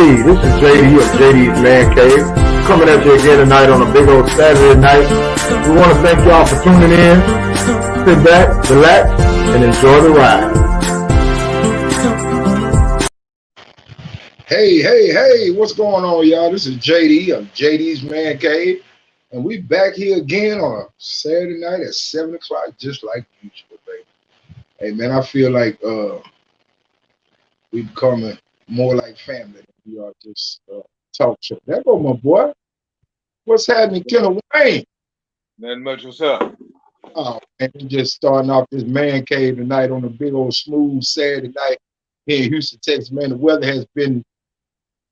Hey, this is JD of JD's Mancave, coming at you again tonight on a big old Saturday night. We want to thank y'all for tuning in. Sit back, relax, and enjoy the ride. Hey, what's going on, y'all? This is JD of JD's Mancave, and we back here again on a Saturday night at 7 o'clock, just like usual, baby. Hey, man, I feel like we becoming more like family than we are just talk show. There go my boy. What's happening, Killer Wayne? Nothing much. What's up? Oh, man, we just starting off this man cave tonight on a big old smooth Saturday night here in Houston, Texas. Man, the weather has been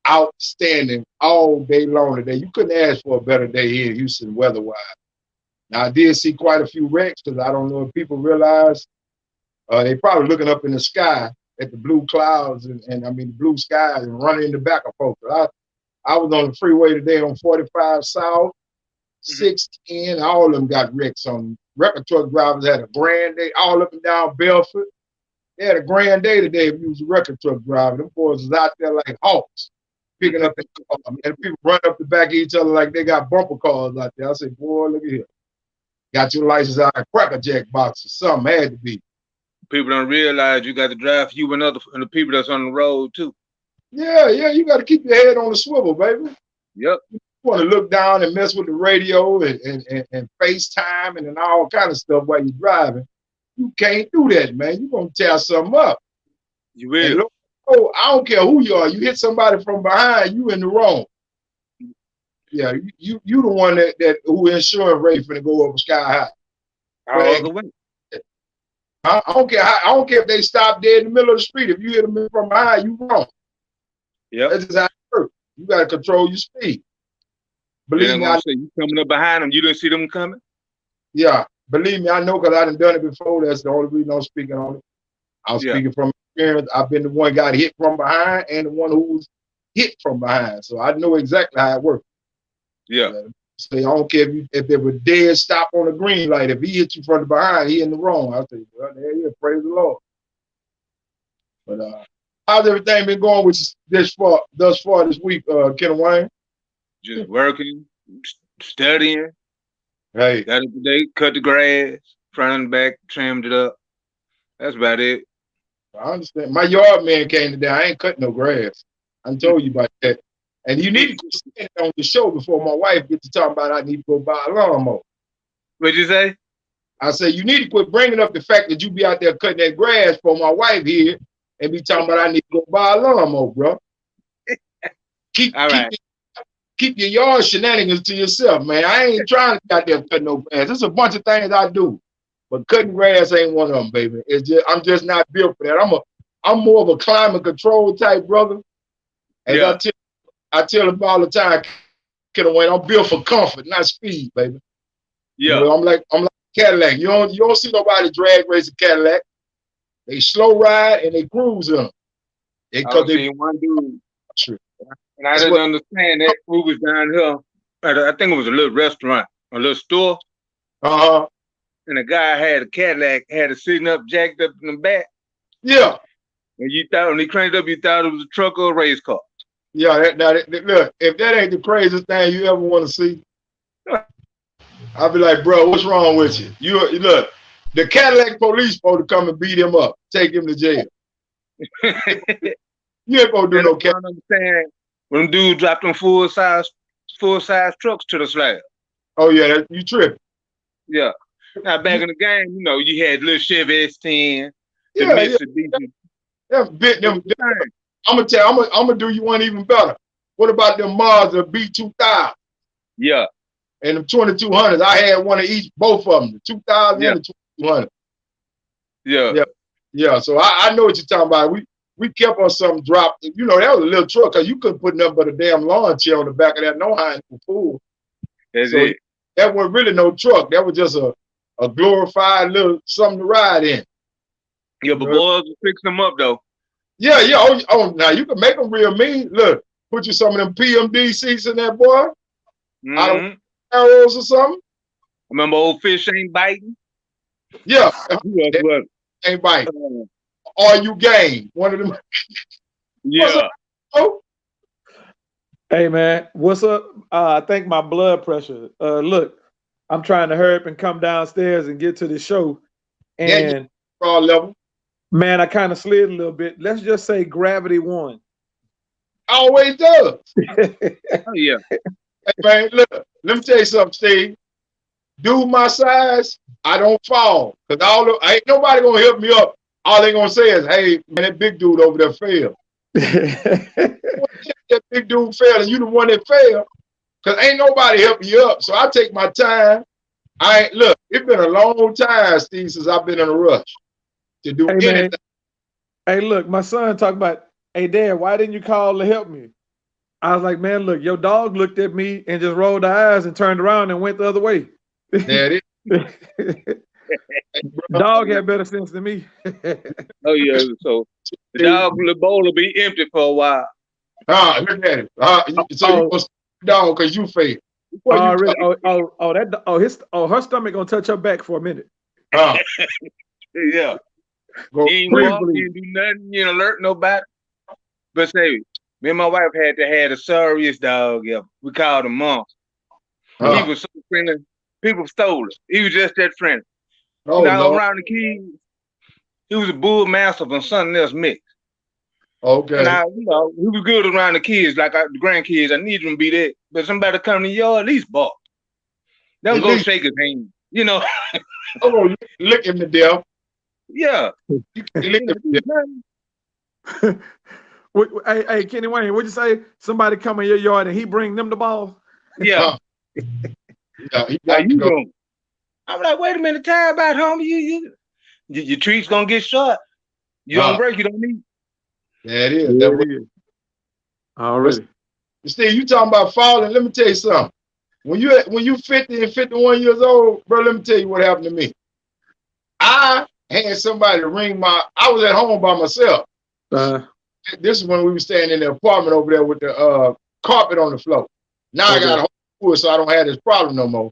outstanding all day long today. You couldn't ask for a better day here in Houston weather-wise. Now, I did see quite a few wrecks because I don't know if people realize they probably looking up in the sky at the blue clouds and I mean the blue skies and running in the back of folks. I was on the freeway today on 45 South, 610. All of them got wrecks on. Record truck drivers had a grand day all up and down Belford. They had a grand day today if you was a record truck driver. Them boys was out there like hawks, picking up the car. And people run up the back of each other like they got bumper cars out there. I said, boy, look at here. Got your license out of Cracker Jack box or something, had to be. People don't realize you got to drive you and the people that's on the road too. Yeah, you got to keep your head on the swivel, baby. Yep. You want to look down and mess with the radio and FaceTime and all kind of stuff while you're driving. You can't do that, man. You're going to tear something up. You will. Look, oh, I don't care who you are. You hit somebody from behind, you in the wrong. Yeah, you the one that who insurance rate finna go over sky high. All the way. I don't care if they stop dead in the middle of the street. If you hit them from behind, you wrong. Yeah. That's just how it works. You got to control your speed. Believe me, you coming up behind them, you didn't see them coming? Yeah, believe me, I know because I done it before. That's the only reason I'm speaking on it. I'm speaking from experience. I've been the one got hit from behind and the one who was hit from behind. So I know exactly how it works. Yeah. So I don't care if they were dead stop on the green light. If he hit you from the behind, he in the wrong. I'll say, well, there you go, praise the Lord. But how's everything been going with you thus far this week, Ken Wayne? Just working, studying. Hey. Got it today, cut the grass, front and back, trimmed it up. That's about it. I understand. My yard man came today. I ain't cutting no grass. I told you about that. And you need to quit saying it on the show before my wife gets to talking about I need to go buy a lawnmower. What'd you say? I said, you need to quit bringing up the fact that you be out there cutting that grass for my wife here and be talking about I need to go buy a lawnmower, bro. Keep your yard shenanigans to yourself, man. I ain't trying to be out there cutting no grass. There's a bunch of things I do, but cutting grass ain't one of them, baby. I'm just not built for that. I'm more of a climate control type brother. And I tell them all the time, I'm built for comfort, not speed, baby. Yeah. You know, I'm like Cadillac. You don't see nobody drag race a Cadillac. They slow ride and they cruise them. I've seen one dude. True. And I didn't understand that. We was down here. I think it was a little restaurant, a little store. Uh-huh. And the guy had a Cadillac, had it sitting up, jacked up in the back. Yeah. And when he cranked up, you thought it was a truck or a race car. Yeah, look, if that ain't the craziest thing you ever want to see, I'll be like, bro, what's wrong with you? You look, the Cadillac police supposed to come and beat him up, take him to jail. You ain't supposed to do no Cadillac. I understand when them dudes dropped them full size trucks to the slab. Oh yeah, you tripping. Yeah. Now back in the game, you had little Chevy S10, the Mitsubishi. I'm gonna do you one even better. What about them Mazda B2000? Yeah. And the 2200s. I had one of each, both of them, the 2000 and the 2200. Yeah. So I know what you're talking about. We kept on something dropped. That was a little truck because you couldn't put nothing but a damn lawn chair on the back of that no high fool. That's it. That wasn't really no truck. That was just a glorified little something to ride in. Yeah, but boys will fix them up though. Yeah. Oh, now you can make them real mean. Look, put you some of them PMD seats in that boy. Out of arrows or something. Remember old fish ain't biting? Yeah. Ain't biting. Are you game? One of them. Yeah. Oh, Hey man, what's up? I think my blood pressure. Look, I'm trying to hurry up and come downstairs and get to the show. Yeah, you And raw level. man, I kind of slid a little bit. Let's just say gravity won. Always does. Oh yeah. Hey, man, look, let me tell you something, Steve. Dude my size, I don't fall. Cause ain't nobody gonna help me up. All they gonna say is, hey, man, that big dude over there failed. That big dude failed, and you the one that failed. Cause ain't nobody helping you up. So I take my time. Look, it's been a long time, Steve, since I've been in a rush to do Hey man, anything. hey look, my son talked about, hey dad, why didn't you call to help me? I was like, man, look, your dog looked at me and just rolled her eyes and turned around and went the other way. There it is. Hey, bro, Dog had better sense than me. Oh yeah. So the dog bowl will be empty for a while. look at it. So you gonna down because you failed. Before you Already. come, Her stomach gonna touch her back for a minute. Yeah. go He ain't Please walk, he believe. ain't do nothing, you ain't alert nobody. But say, me and my wife had to have the sorriest dog ever. We called him Monster. He was so friendly. People stole it. He was just that friendly. Oh Now Lord. around the keys, he was a bull mastiff and something else mixed. Okay. And he was good around the kids, like the grandkids. I need them to be there. But somebody come to your yard, at least bark. Don't At go least shake his hand. You know, I'm gonna lick him to death. yeah. You can lick him to death. Hey, Kenny Wayne, what'd you say? Somebody come in your yard and he bring them the ball? Yeah. Yeah, he How got to you go. doing? I'm like, wait a minute, time about homie. Your treat's gonna get short. You don't break, you don't need. There it is. Yeah, That's it what. is. Already. Steve, you talking about falling? Let me tell you something. When you 50 and 51 years old, bro, let me tell you what happened to me. I had somebody ring I was at home by myself. This is when we were staying in the apartment over there with the carpet on the floor. Now I got a whole so I don't have this problem no more.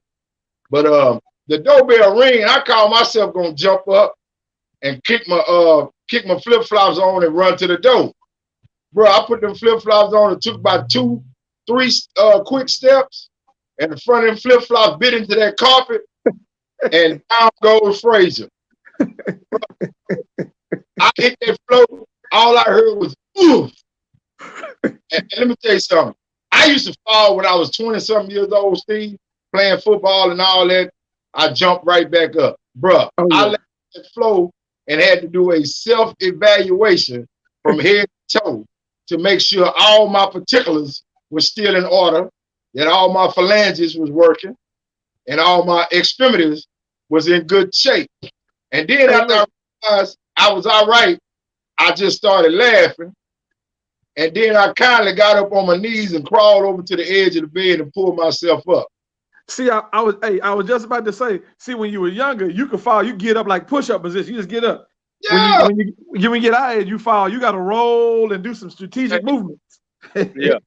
But the doorbell ring, and I call myself gonna jump up and kick my flip-flops on and run to the door. Bro, I put them flip-flops on. It took about 2, 3 quick steps, and the front of them flip-flops bit into that carpet, and down goes Frazier. I hit that floor. All I heard was oof. And let me tell you something. I used to fall when I was 20-something years old, Steve, playing football and all that. I jumped right back up. Bruh, I left that floor and had to do a self-evaluation from head to toe to make sure all my particulars were still in order, that all my phalanges was working, and all my extremities was in good shape. And then after I realized I was all right, I just started laughing. And then I kindly got up on my knees and crawled over to the edge of the bed and pulled myself up. See, I was just about to say, see, when you were younger, you could fall, you get up like push-up position, you just get up. Yeah. When you get out and you fall, you gotta roll and do some strategic movements. Yeah.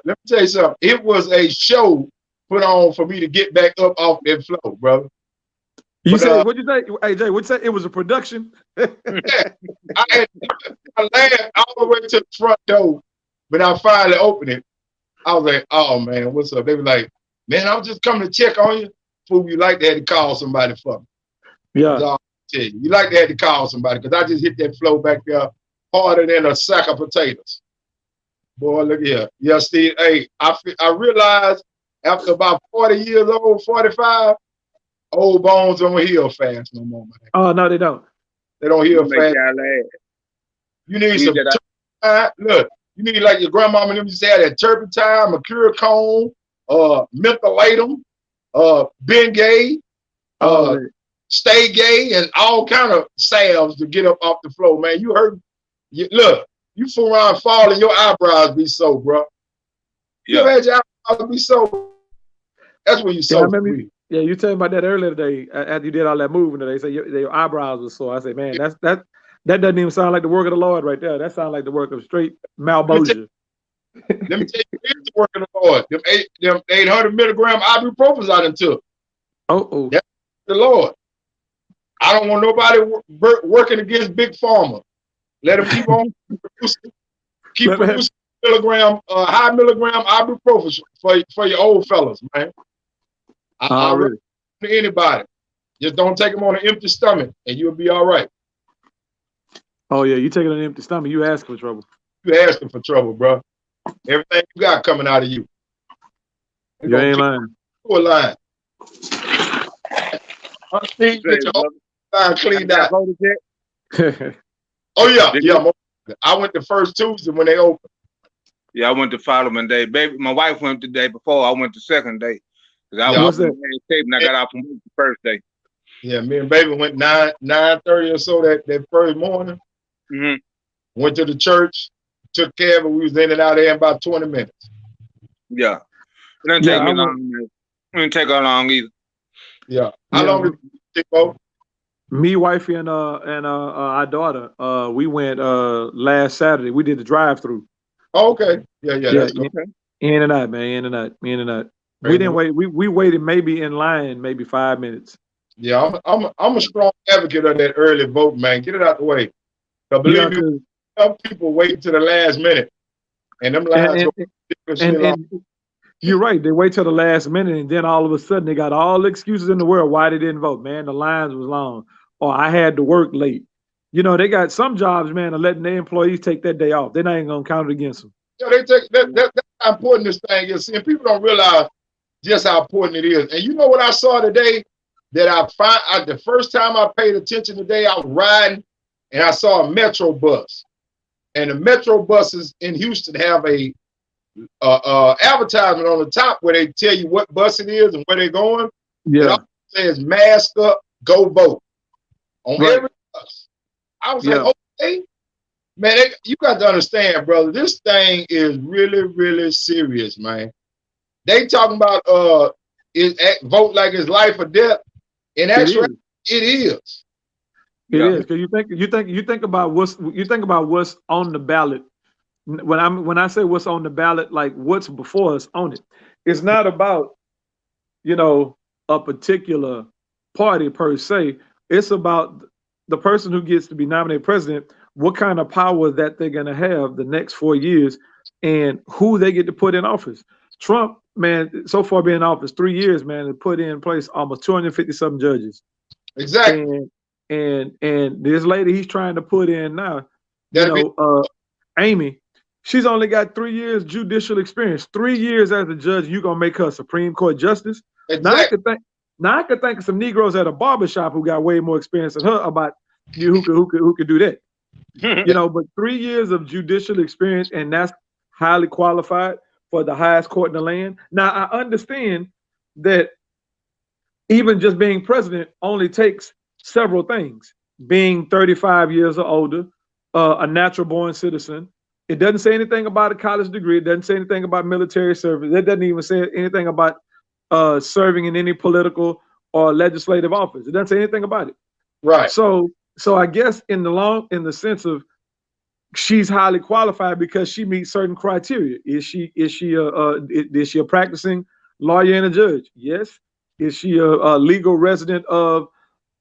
Let me tell you something. It was a show put on for me to get back up off that floor, brother. You said, what'd you say? Hey, Jay, what'd you say? It was a production? Yeah. I laughed all the way to the front door. When I finally opened it, I was like, oh, man, what's up? They were like, man, I was just coming to check on you. Fool, you like to have to call somebody for me. Yeah. That's all I tell you. You like to have to call somebody because I just hit that floor back there harder than a sack of potatoes. Boy, look here. Yeah, Steve, hey, I realized after about 40 years old, 45, old bones don't heal fast no more, man. Oh, no, they don't. They don't heal fast. You need some turpentine. Look, you need like your grandmama and them used to have that turpentine, mercurochrome, mentholatum, Bengay, Stay Gay, and all kind of salves to get up off the floor, man. You heard? Look, you fool around falling, your eyebrows be so, bro. You ever had your eyebrows be so? That's when you so free. Yeah, you told me about that earlier today. After you did all that moving today, say your eyebrows were sore. I say, man, that doesn't even sound like the work of the Lord right there. That sounds like the work of straight malbosia. Let me tell you, it's the work of the Lord. Them 800 milligram ibuprofen I done took. Oh, that's the Lord. I don't want nobody working against Big Pharma. Let them keep on producing. Keep producing high milligram ibuprofen for your old fellas, man. I Really? recommend to anybody. Just don't take them on an empty stomach, and you'll be all right. Oh yeah, you take it on an empty stomach, you asking for trouble. You asking for trouble, bro. Everything you got coming out of you. You ain't lying. You a line. Get your whole line cleaned out. Oh yeah. I went the first Tuesday when they opened. Yeah, I went the following day. Baby, my wife went the day before. I went the second day. Cause I was in Mancave and I got out from work the first day. Yeah, me and baby went 9:30 or so that first morning. Went to the church, took care of it. We was in and out there in about 20 minutes. Yeah. It didn't take me long. It didn't take how long either. Yeah. How long did it take, Bo? Me, wifey, and our daughter, we went last Saturday. We did the drive-through. Oh, okay. Yeah, that's cool. In and out, man. In and out. We didn't wait. We waited maybe in line, maybe 5 minutes. Yeah, I'm a strong advocate of that early vote, man. Get it out the way. But believe me, some people wait to the last minute, and them lines and you're right. They wait till the last minute, and then all of a sudden they got all the excuses in the world why they didn't vote. Man, the lines was long, or I had to work late. You know, they got some jobs, man, are letting their employees take that day off. They're not even gonna count it against them. Yeah, they take that's how important this thing is. And people don't realize just how important it is. And you know what I saw today? That the first time I paid attention today, I was riding and I saw a Metro bus. And the Metro buses in Houston have a advertisement on the top where they tell you what bus it is and where they're going. Yeah. It says mask up, go vote on every bus. I was like, okay, man, you got to understand, brother, this thing is really, really serious, man. They talking about vote like it's life or death. And actually, it is. It is, because you think about what's on the ballot. When I say what's on the ballot, like what's before us on it, it's not about, you know, a particular party per se. It's about the person who gets to be nominated president, what kind of power that they're gonna have the next 4 years, and who they get to put in office. Trump, man, so far being in office 3 years, man, and put in place almost 250-something judges. Exactly. And this lady he's trying to put in now, Amy, she's only got 3 years judicial experience. 3 years as a judge, you gonna make her Supreme Court justice. Exactly. Now I could think of some Negroes at a barbershop who got way more experience than her about who could do that. You know, but 3 years of judicial experience, and that's highly qualified for the highest court in the land. Now I understand that even just being president only takes several things: being 35 years or older, a natural born citizen. It doesn't say anything about a college degree. It doesn't say anything about military service. It doesn't even say anything about serving in any political or legislative office. It doesn't say anything about it. Right. So I guess in the sense of she's highly qualified because she meets certain criteria. Is she a practicing lawyer and a judge? Yes. Is she a legal resident of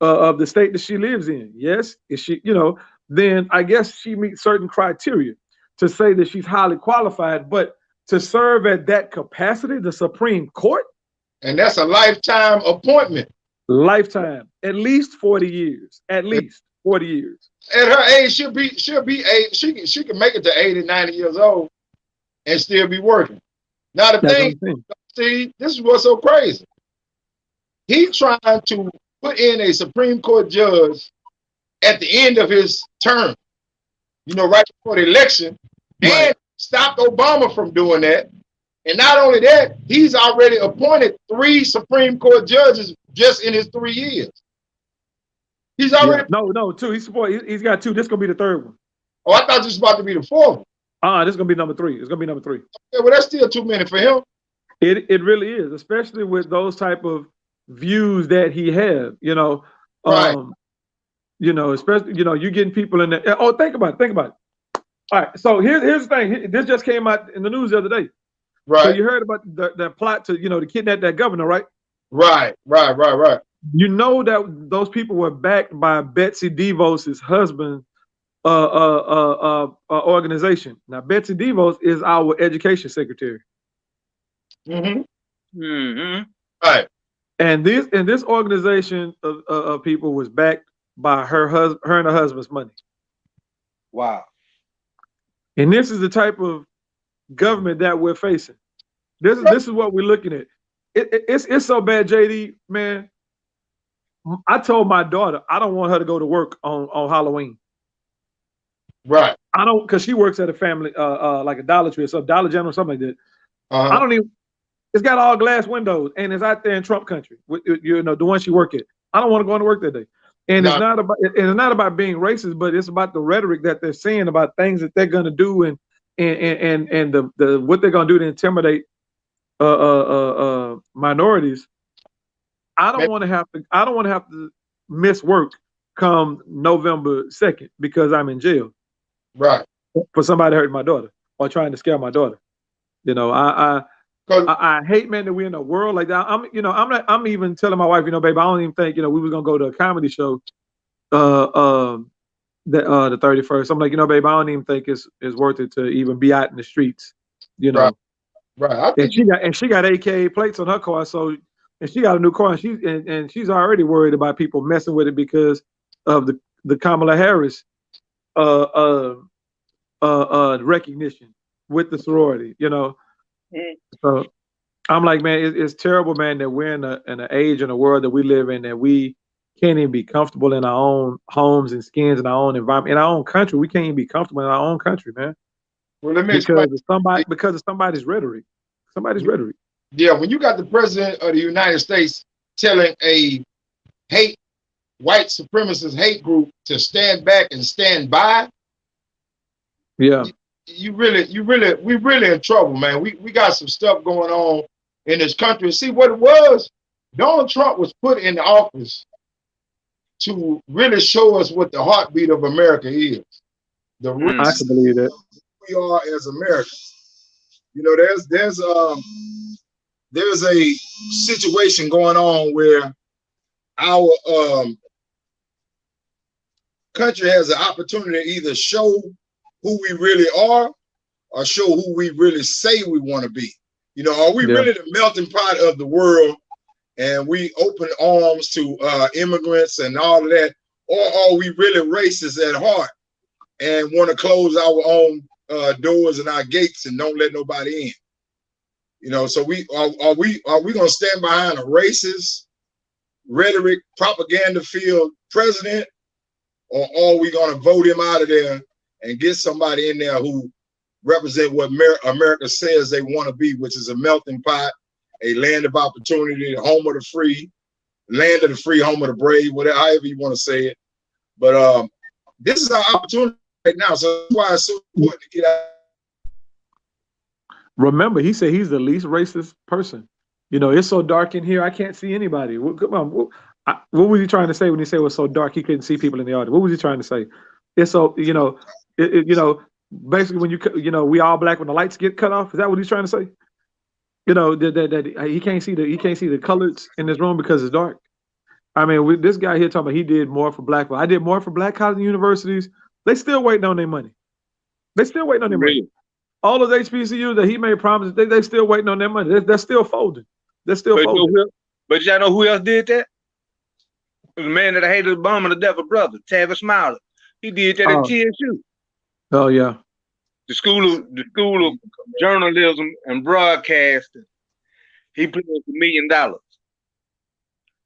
the state that she lives in? Yes. Is she, you know, then I guess she meets certain criteria to say that she's highly qualified, but to serve at that capacity, the Supreme Court. And that's a lifetime appointment. Lifetime, at least 40 years, at least 40 years. At her age, she'll be she can make it to 80, 90 years old and still be working. Now the thing, see, this is what's so crazy. He's trying to put in a Supreme Court judge at the end of his term, you know, right before the election, and stopped Obama from doing that. And not only that, he's already appointed 3 Supreme Court judges just in his 3 years. He's already no 2. He's got 2. This is gonna be the 3rd one. Oh, I thought this was about to be the 4th. This is gonna be number 3. It's gonna be number 3. Okay, well, that's still too many for him. It really is, especially with those type of views that he have. You know, you know, especially, you know, you getting people in there. Oh, think about it. All right, so here's the thing. This just came out in the news the other day. Right. So you heard about the plot to, you know, to kidnap that governor, right? Right. You know that those people were backed by Betsy DeVos's husband, organization. Now, Betsy DeVos is our education secretary. Mm-hmm. Mm-hmm. Right. And this organization of people was backed by her and her husband's money. Wow. And this is the type of government that we're facing. This is what we're looking at. It's so bad, JD, man. I told my daughter I don't want her to go to work on Halloween. Right. I don't, because she works at a family like a Dollar Tree or some Dollar General or something like that. I don't even. It's got all glass windows and it's out there in Trump country. You know, the one she work at. I don't want to go into work that day. And it's not about being racist, but it's about the rhetoric that they're saying about things that they're gonna do and the what they're gonna do to intimidate minorities. I don't want to have to miss work come November 2nd because I'm in jail. Right. For somebody hurting my daughter or trying to scare my daughter. You know, I hate, man, that we're in a world like that. I'm even telling my wife, you know, babe, I don't even think, you know, we were gonna go to a comedy show the 31st. I'm like, you know, babe, I don't even think it's worth it to even be out in the streets, you know. Right. And she got AKA plates on her car, so and she got a new car, and she's already worried about people messing with it because of the Kamala Harris recognition with the sorority, you know. So I'm like, man, it's terrible, man, that we're in an age and a world that we live in that we can't even be comfortable in our own homes and skins in our own environment, in our own country. We can't even be comfortable in our own country, man. Well, let me explain. Because of somebody's rhetoric. Somebody's rhetoric. Yeah, when you got the president of the United States telling a white supremacist hate group to stand back and stand by, yeah, we really in trouble, man. We got some stuff going on in this country. See what it was? Donald Trump was put in office to really show us what the heartbeat of America is. I can believe that. We are as Americans. You know, there's a situation going on where our country has an opportunity to either show who we really are or show who we really say we want to be. You know, are we really the melting pot of the world and we open arms to immigrants and all of that, or are we really racist at heart and want to close our own doors and our gates and don't let nobody in? You know, so are we gonna stand behind a racist rhetoric, propaganda filled president, or are we gonna vote him out of there and get somebody in there who represent what America says they want to be, which is a melting pot, a land of opportunity, the home of the free, land of the free, home of the brave, whatever, however you want to say it. But this is our opportunity right now, so that's why it's so important to get out. Remember, he said he's the least racist person. You know, it's so dark in here, I can't see anybody. Come on, what was he trying to say when he said it was so dark he couldn't see people in the audience? What was he trying to say? It's so, you know, basically when we all black when the lights get cut off. Is that what he's trying to say? You know, that he can't see the colors in this room because it's dark. I mean, this guy here talking about he did more for black. I did more for black colleges and universities. They still waiting on their money. Money. All of the HBCUs that he made promises, they still waiting on their money. They're still folding. They're still folding. But y'all know who else did that? The man that hated Obama, the devil brother, Tavis Smiley. He did that at TSU. Oh yeah. The school of journalism and broadcasting. He put up $1 million.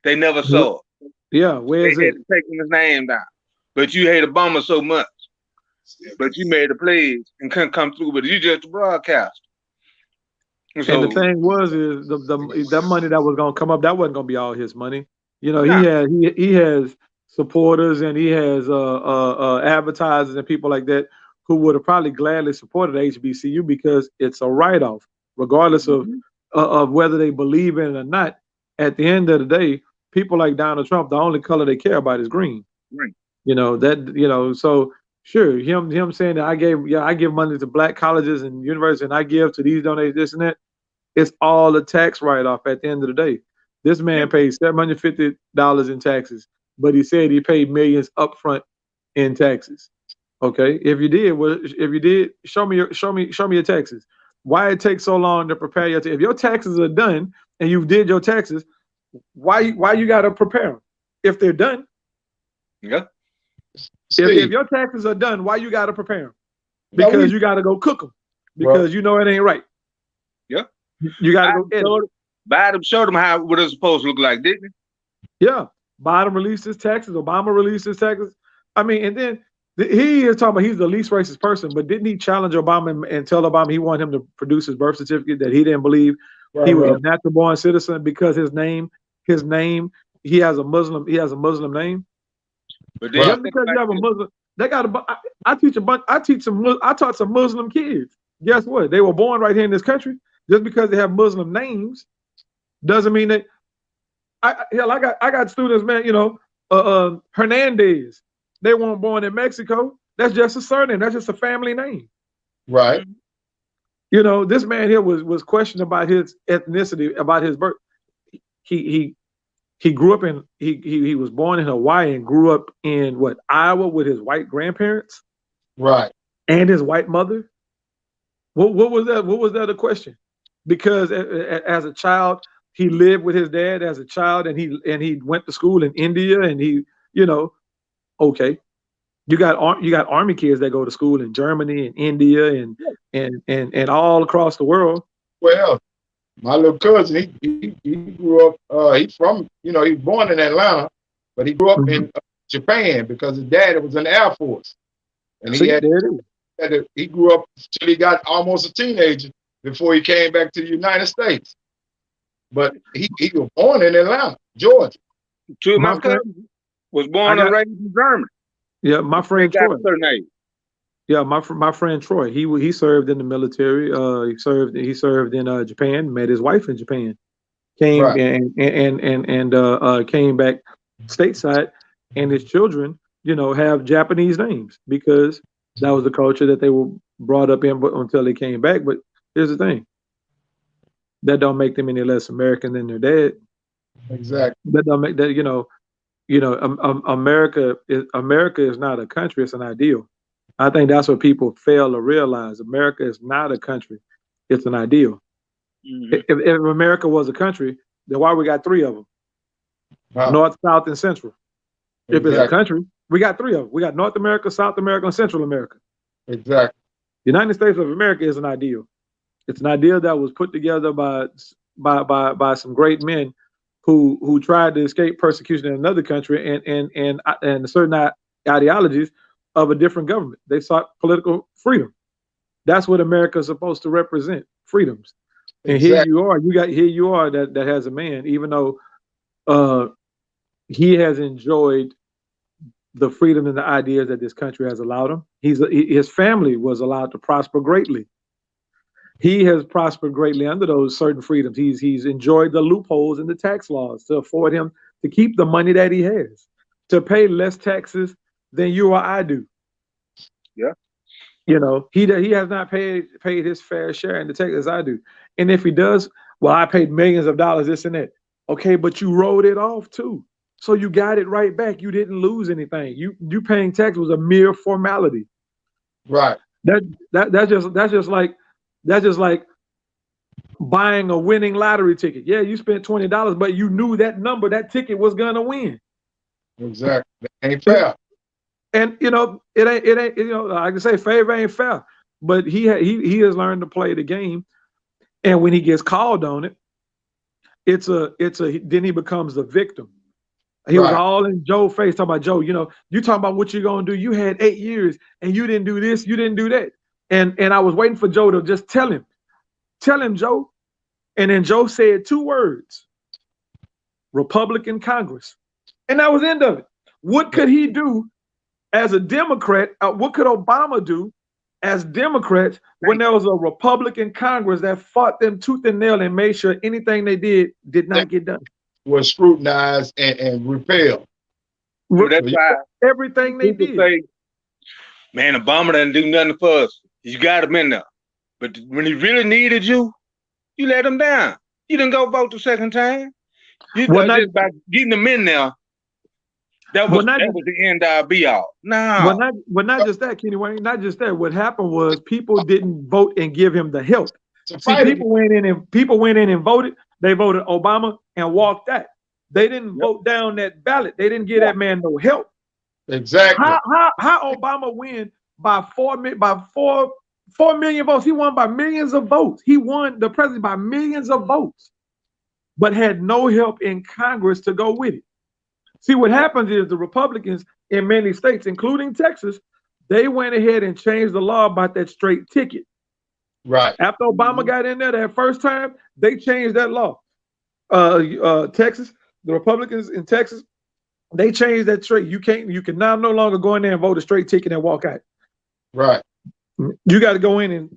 They never saw it. Yeah, where is it? They had to take his name down. But you hate Obama so much. But you made a pledge and couldn't come through with it. You just a broadcaster. And the thing was, is that money that was gonna come up, that wasn't gonna be all his money. You know, he has supporters and he has advertisers and people like that who would have probably gladly supported HBCU because it's a write-off, regardless of whether they believe in it or not. At the end of the day, people like Donald Trump, the only color they care about is green. Right. You know that. You know, so sure, him saying that I give money to black colleges and universities and I give to these donations, this and that. It's all a tax write-off at the end of the day. This man paid $750 in taxes, but he said he paid millions upfront in taxes. Okay, if you did, show me your taxes. Why it takes so long to prepare your if your taxes are done and you did your taxes, why you got to prepare them if they're done? Yeah. If your taxes are done, why you got to prepare them? Because you got to go cook them because you know it ain't right. Yeah. You got to go edit. Biden showed them what it's supposed to look like, didn't he? Yeah. Biden released his taxes. Obama released his taxes. I mean, and then he is talking about he's the least racist person, but didn't he challenge Obama and tell Obama he wanted him to produce his birth certificate that he didn't believe he was a natural born citizen because his name, he has a Muslim name. But just because you have a Muslim, they got I taught some Muslim kids. Guess what? They were born right here in this country. Just because they have Muslim names doesn't mean that. I got students, man. You know, Hernandez. They weren't born in Mexico. That's just a surname. That's just a family name. Right. You know, this man here was questioned about his ethnicity, about his birth. He grew up in he was born in Hawaii and grew up in Iowa with his white grandparents. Right. And his white mother. What was that? What was that a question? Because as a child, he lived with his dad as a child, and he went to school in India, and he, you know, okay, you got army kids that go to school in Germany and India and all across the world. Well, my little cousin, he grew up. He's from, you know, he was born in Atlanta, but he grew up in Japan because his dad was in the Air Force, and he grew up till he got almost a teenager before he came back to the United States. But he was born in Atlanta, Georgia. Two of my cousins was born and raised in Germany. Yeah, my friend Troy. Yeah, my friend Troy. He served in the military. He served in Japan. Met his wife in Japan. Came and came back stateside, and his children, you know, have Japanese names because that was the culture that they were brought up in until they came back. But here's the thing. That don't make them any less American than their dad. Exactly. That don't make that, you know, America is not a country, it's an ideal. I think that's what people fail to realize. America is not a country, it's an ideal. If America was a country, then why we got three of them? North, South, and Central. If it's a country, we got three of them. We got North America, South America, and Central America. Exactly. The United States of America is an ideal. It's an ideal that was put together by some great men who tried to escape persecution in another country and certain ideologies of a different government. They sought political freedom. That's what America is supposed to represent: freedoms. And here you are that has a man, even though he has enjoyed the freedom and the ideas that this country has allowed him. His family was allowed to prosper greatly. He has prospered greatly under those certain freedoms. He's enjoyed the loopholes in the tax laws to afford him to keep the money that he has, to pay less taxes than you or I do. Yeah. You know, he has not paid his fair share in the taxes I do. And if he does, well, I paid millions of dollars, this and that. Okay, but you wrote it off too. So you got it right back. You didn't lose anything. You paying tax was a mere formality. Right. That's just like buying a winning lottery ticket. Yeah, you spent $20, but you knew that ticket was gonna win. Exactly. That ain't fair. And you know, it ain't you know, I can say favor ain't fair, but he has learned to play the game. And when he gets called on it, then he becomes the victim. He was all in Joe's face talking about, Joe, you know, you talking about what you're gonna do. You had 8 years and you didn't do this, you didn't do that. And I was waiting for Joe to just tell him, Joe. And then Joe said 2 words: Republican Congress. And that was the end of it. What could he do as a Democrat? What could Obama do as Democrats when there was a Republican Congress that fought them tooth and nail and made sure anything they did not get done? Was scrutinized and repelled. That's why everything they did. Say, man, Obama didn't do nothing for us. You got him in there. But when he really needed you, you let him down. You didn't go vote the second time. You just by getting him in there. That was the end all be all. No. Not just that, Kenny Wayne. Not just that. What happened was people didn't vote and give him the help. See, people went in and voted. They voted Obama and walked out. They didn't vote down that ballot. They didn't give that man no help. Exactly. How Obama win by 4 million votes? He won by millions of votes. He won the president by millions of votes, but had no help in Congress to go with it. See, what happens is the Republicans in many states, including Texas, they went ahead and changed the law about that straight ticket. Right. After Obama got in there that first time, they changed that law. Texas, the Republicans in Texas, they changed that straight. You can now no longer go in there and vote a straight ticket and walk out. Right. You got to go in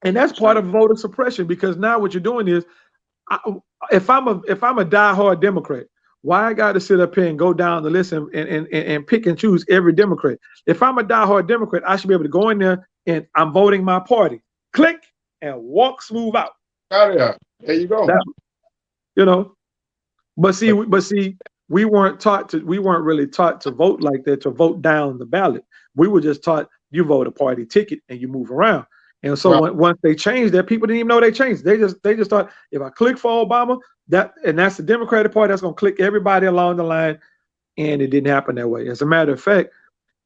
and that's part of voter suppression, because now what you're doing is, if I'm a diehard Democrat, why I got to sit up here and go down the list and pick and choose every Democrat? If I'm a diehard Democrat, I should be able to go in there and I'm voting my party. Click and walk smooth out. Oh yeah, there you go. But see, we weren't really taught to vote like that, to vote down the ballot. We were just taught you vote a party ticket and you move around. And so once they changed that, people didn't even know they changed. They just thought, if I click for Obama, that's the Democratic Party, that's gonna click everybody along the line, and it didn't happen that way. As a matter of fact,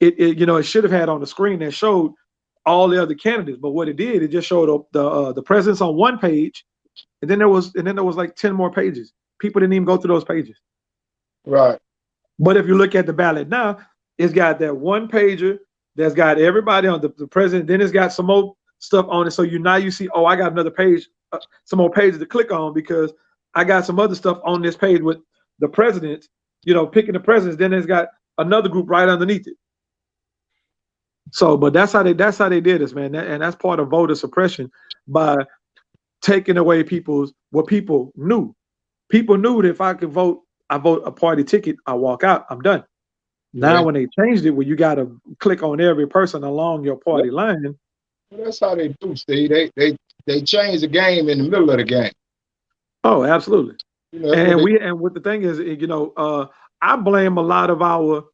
it should have had on the screen that showed all the other candidates, but what it did, it just showed the presidents on one page, and then there was like 10 more pages. People didn't even go through those pages. Right. But if you look at the ballot now, it's got that one pager that's got everybody on the president. Then it's got some more stuff on it. So you see, oh, I got another page, some more pages to click on, because I got some other stuff on this page with the presidents, picking the presidents. Then it's got another group right underneath it. So, but that's how they did this, man. And that's part of voter suppression, by taking away what people knew. People knew that if I could vote, I vote a party ticket, I walk out, I'm done. Now, when they changed it, where you got to click on every person along your party line. That's how they do, Steve. They change the game in the middle of the game. Oh, absolutely. And what the thing is, I blame a lot of our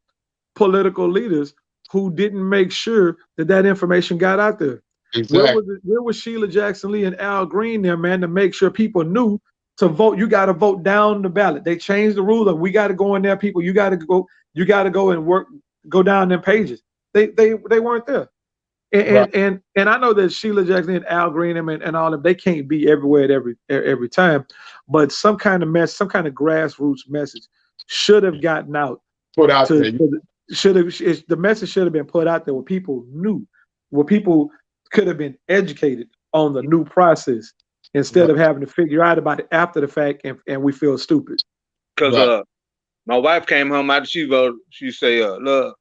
political leaders who didn't make sure that information got out there. Exactly. Where was Sheila Jackson Lee and Al Green there, man, to make sure people knew to vote? You got to vote down the ballot. They changed the rule of, we got to go in there, people. You got to go and go down them pages. They weren't there. And I know that Sheila Jackson and Al Green and all of them, they can't be everywhere at every time, but some kind of grassroots message should have gotten out. Put out there. The message should have been put out there where people knew, where people could have been educated on the new process, instead of having to figure out about it after the fact and we feel stupid. Because my wife came home after she voted. She say, look,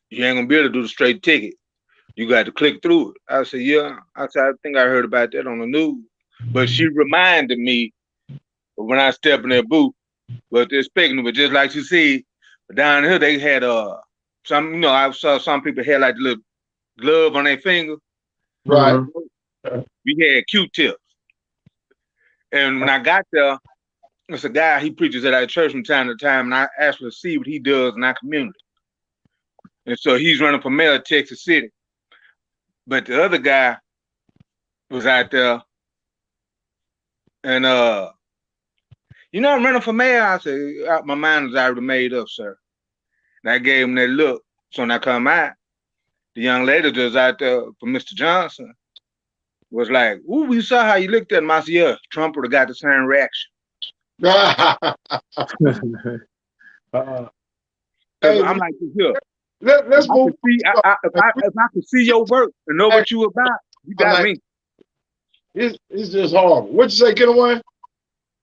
you ain't gonna be able to do the straight ticket. You got to click through it. I said, yeah. I said, I think I heard about that on the news. But she reminded me when I stepped in that booth, what they're expecting. But just like you see, down here they had some, I saw some people had like the little glove on their finger. Right. We had Q-tips. And when I got there, it's a guy, he preaches at our church from time to time, and I asked him to see what he does in our community. And so he's running for mayor of Texas City. But the other guy was out there, and I'm running for mayor. I said, my mind is already made up, sir. And I gave him that look. So when I come out, the young lady that was out there for Mr. Johnson was like, ooh, we saw how you looked at him. I said, yeah, Trump would have got the same reaction. I'm like, here. Let's move. If I could see your work and know what you about, you got me. It's just horrible. What'd you say, get away?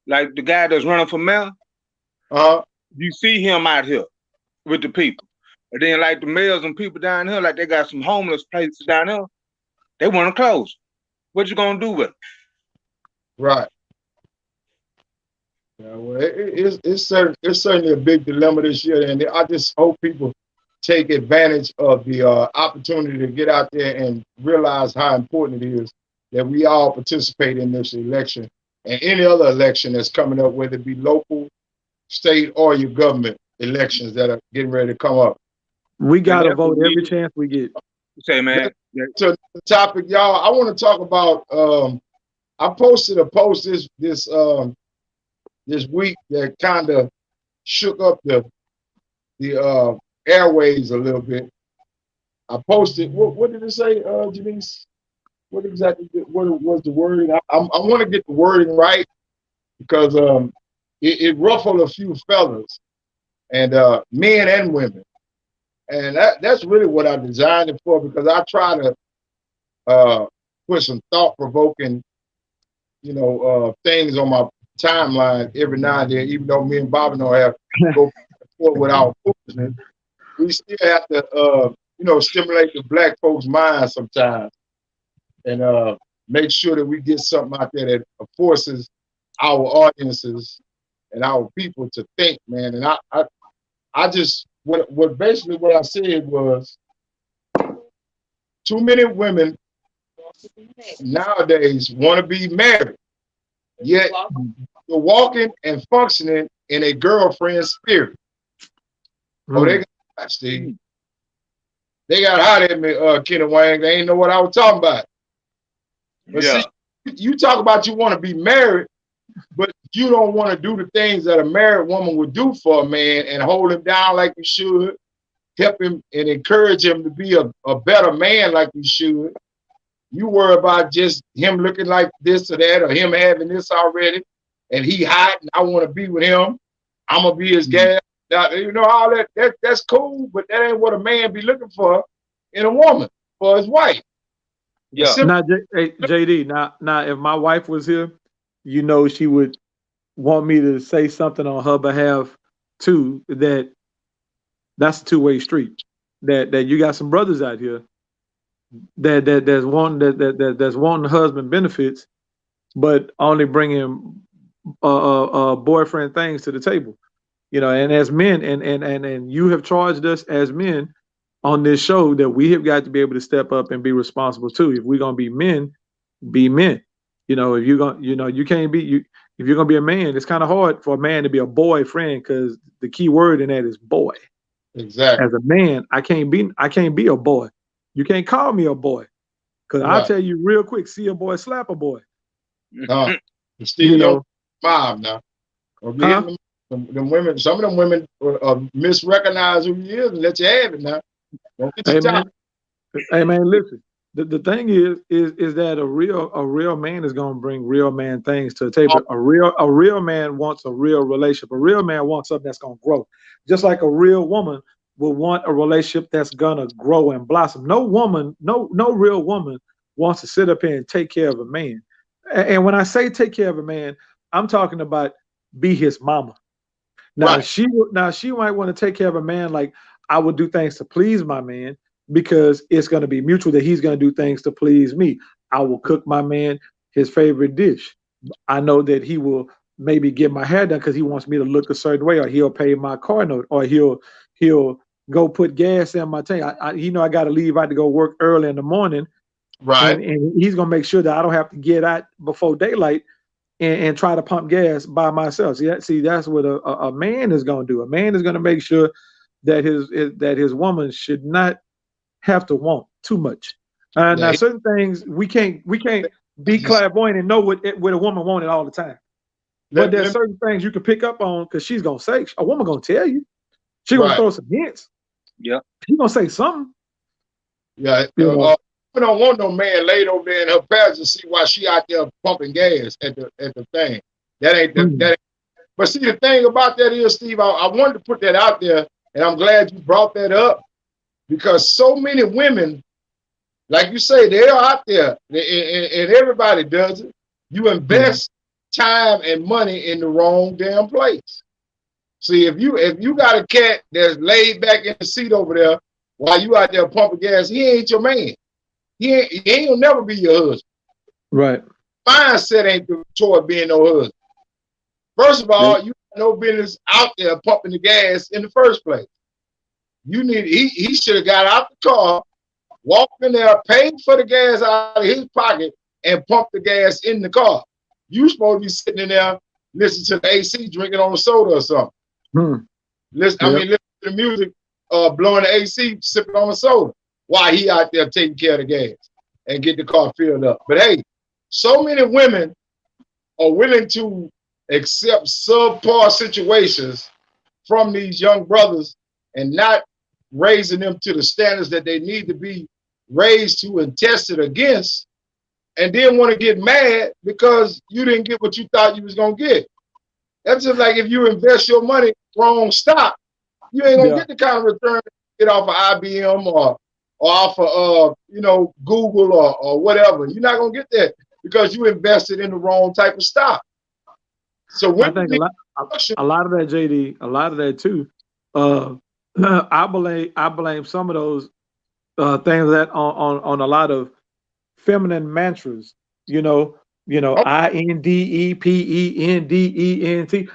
Like the guy that's running for mayor. You see him out here with the people. And then like the mayors and people down here, like they got some homeless places down here. They want to close. What you gonna do with it? Right. Yeah, well, it's certainly a big dilemma this year, and I just hope people take advantage of the opportunity to get out there and realize how important it is that we all participate in this election and any other election that's coming up, whether it be local, state, or your government elections that are getting ready to come up. We gotta vote every chance we get. Say, man. To the topic, y'all, I want to talk about. I posted a post this week that kind of shook up the airways a little bit. I posted. What did it say, Janice? What exactly? What was the wording? I want to get the wording right because it ruffled a few fellas and men and women. And that's really what I designed it for, because I try to put some thought-provoking, things on my timeline every now and then, even though me and Bobby don't have to go forward with our foolishness. We still have to, stimulate the black folks' minds sometimes and make sure that we get something out there that forces our audiences and our people to think, man. And I just, what basically what I said was, too many women nowadays want to be married, yet you're walking and functioning in a girlfriend spirit. Oh, they got Steve. They got hot at me, Kenny Wang. They ain't know what I was talking about. But see, you talk about you want to be married, but you don't want to do the things that a married woman would do for a man and hold him down like you should, help him and encourage him to be a better man like you should. You worry about just him looking like this or that, or him having this already, and he hot and I want to be with him. I'm gonna be his gal. Now, all that's cool, but that ain't what a man be looking for in a woman for his wife. Yeah. Now, JD. Now, if my wife was here, she would want me to say something on her behalf too. That's a two-way street. That you got some brothers out here that's wanting husband benefits, but only bringing boyfriend things to the table. And as men, and you have charged us as men on this show that we have got to be able to step up and be responsible too. If we're gonna be men, be men. If you're gonna, you can't be if you're gonna be a man, it's kind of hard for a man to be a boyfriend, because the key word in that is boy. Exactly. As a man, I can't be a boy. You can't call me a boy, because I'll tell you real quick, see a boy, slap a boy. Steve, mom now. Them women, some of them women misrecognize who you is and let you have it now. Don't get your time. Hey man, listen. The thing is that a real man is gonna bring real man things to the table. A real man wants a real relationship. A real man wants something that's gonna grow. Just like a real woman will want a relationship that's gonna grow and blossom. No real woman wants to sit up here and take care of a man. And when I say take care of a man, I'm talking about be his mama. Now she might want to take care of a man like I would do things to please my man, because it's going to be mutual that he's going to do things to please me. I will cook my man his favorite dish. I know that he will maybe get my hair done because he wants me to look a certain way, or he'll pay my car note, or he'll go put gas in my tank. I got to leave out to go work early in the morning. Right. And he's going to make sure that I don't have to get out before daylight and try to pump gas by myself. See, that's what a man is going to do. A man is going to make sure that his woman should not have to want too much. Now, certain things we can't be clairvoyant and know what a woman wanted all the time. But there's certain things you can pick up on, because she's gonna say, a woman gonna tell you. She's gonna throw some hints. Yeah, she's gonna say something. Yeah, we don't want no man laid over there in her pants to see why she out there pumping gas at the thing. That ain't that. But see, the thing about that is, Steve, I wanted to put that out there, and I'm glad you brought that up, because so many women, like you say, they are out there, and everybody does it. You invest time and money in the wrong damn place. See, if you got a cat that's laid back in the seat over there while you out there pumping gas, he ain't your man. He ain't gonna never be your husband. Right. Mindset ain't toward being no husband. First of all, you got no business out there pumping the gas in the first place. He should have got out the car, walked in there, paid for the gas out of his pocket, and pumped the gas in the car. You supposed to be sitting in there listening to the AC, drinking on a soda or something. Listen, I mean, listen to the music, blowing the AC, sipping on a soda, while he out there taking care of the gas and get the car filled up. But hey, so many women are willing to accept subpar situations from these young brothers and not raising them to the standards that they need to be raised to and tested against, and then want to get mad because you didn't get what you thought you was gonna get. That's just like if you invest your money wrong stock, you ain't gonna get the kind of return you get off of IBM or off of you know, Google or whatever. You're not gonna get that because you invested in the wrong type of stock. So I think a lot of that, JD, a lot of that too. I blame some of those things that on a lot of feminine mantras. INDEPENDENT.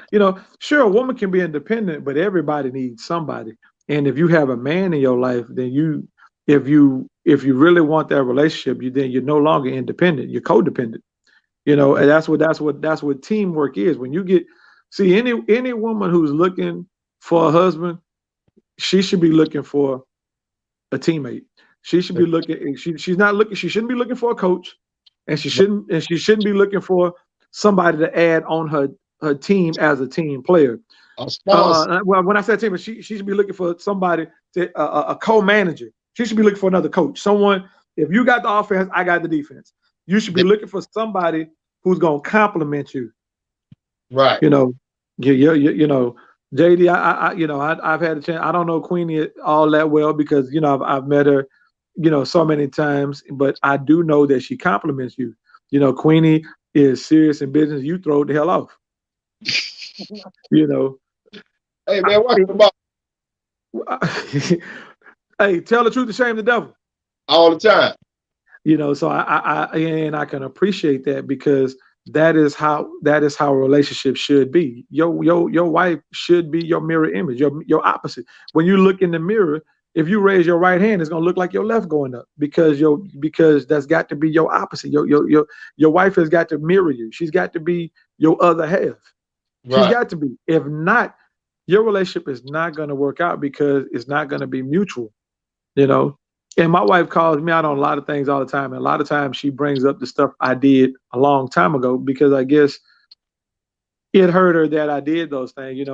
Sure, a woman can be independent, but everybody needs somebody. And if you have a man in your life, then if you really want that relationship, then you're no longer independent. You're codependent. And that's what teamwork is. When you see any woman who's looking for a husband, she should be looking for a teammate. She should be looking. She shouldn't be looking for a coach, and she shouldn't be looking for somebody to add on her team as a team player. Well, when I said team, she should be looking for somebody a co-manager. She should be looking for another coach. Someone. If you got the offense, I got the defense. You should be looking for somebody who's gonna compliment you. Right. JD, I've had a chance. I don't know Queenie all that well because I've met her, so many times. But I do know that she compliments you. Queenie is serious in business. You throw the hell off. Hey man, what's about? Hey, tell the truth to shame the devil. All the time. So I can appreciate that because that is how a relationship should be. Your wife should be your mirror image, your opposite. When you look in the mirror, if you raise your right hand, it's gonna look like your left going up because that's got to be your opposite. Your wife has got to mirror you. She's got to be your other half. Right. She's got to be. If not, your relationship is not gonna work out because it's not gonna be mutual. And my wife calls me out on a lot of things all the time. And a lot of times she brings up the stuff I did a long time ago because I guess it hurt her that I did those things.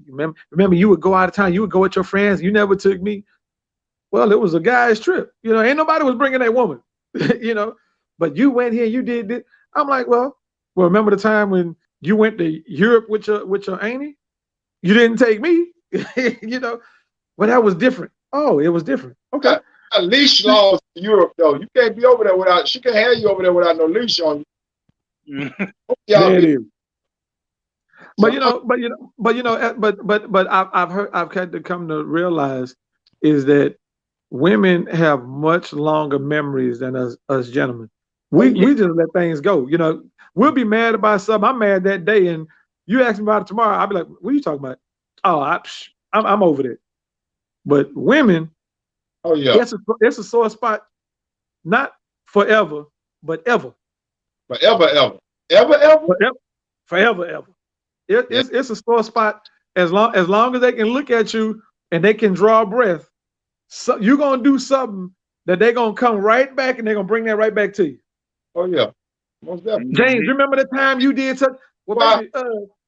Remember you would go out of town, you would go with your friends, you never took me. Well, it was a guy's trip. Ain't nobody was bringing that woman, but you went here, you did this. I'm like, well, remember the time when you went to Europe with your auntie? You didn't take me, Well, that was different. Oh, it was different. Okay. Leash laws in Europe, though. You can't be over there without. She can't have you over there without no leash on you. But I've had to come to realize is that women have much longer memories than us gentlemen. We just let things go. We'll be mad about something. I'm mad that day, and you ask me about it tomorrow. I'll be like, "What are you talking about?" Oh, I'm over it. But women. Oh yeah, it's a sore spot, not forever, but ever. Forever. It's a sore spot as long as they can look at you and they can draw a breath. So you're gonna do something that they're gonna come right back and they're gonna bring that right back to you. Oh yeah, most definitely. James, remember the time you did such? Well, baby,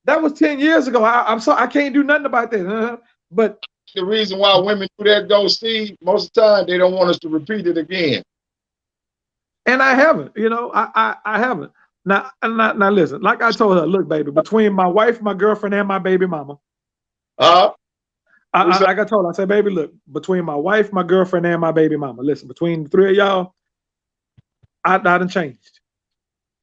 that was 10 years ago. I'm sorry, I can't do nothing about that. But the reason why women do that, though, Steve, most of the time they don't want us to repeat it again. And I haven't, I haven't. Now listen, like I told her, look, baby, between my wife, my girlfriend, and my baby mama. Like I told her, I said, baby, look, between my wife, my girlfriend, and my baby mama, listen, between the three of y'all, I done changed.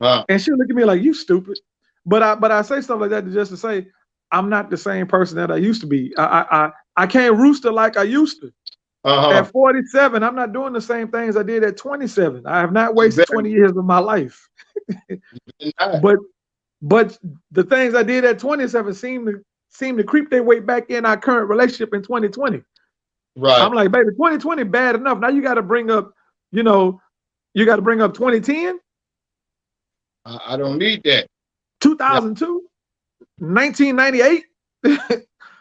And she'll look at me like, you stupid. But I say stuff like that just to say, I'm not the same person that I used to be. I can't rooster like I used to. At 47, I'm not doing the same things I did at 27. I have not wasted 20 years of my life. But the things I did at 27 seem to creep their way back in our current relationship in 2020. Right. I'm like, baby, 2020 bad enough. Now you got to bring up, 2010. I don't need that. 2002, 1998.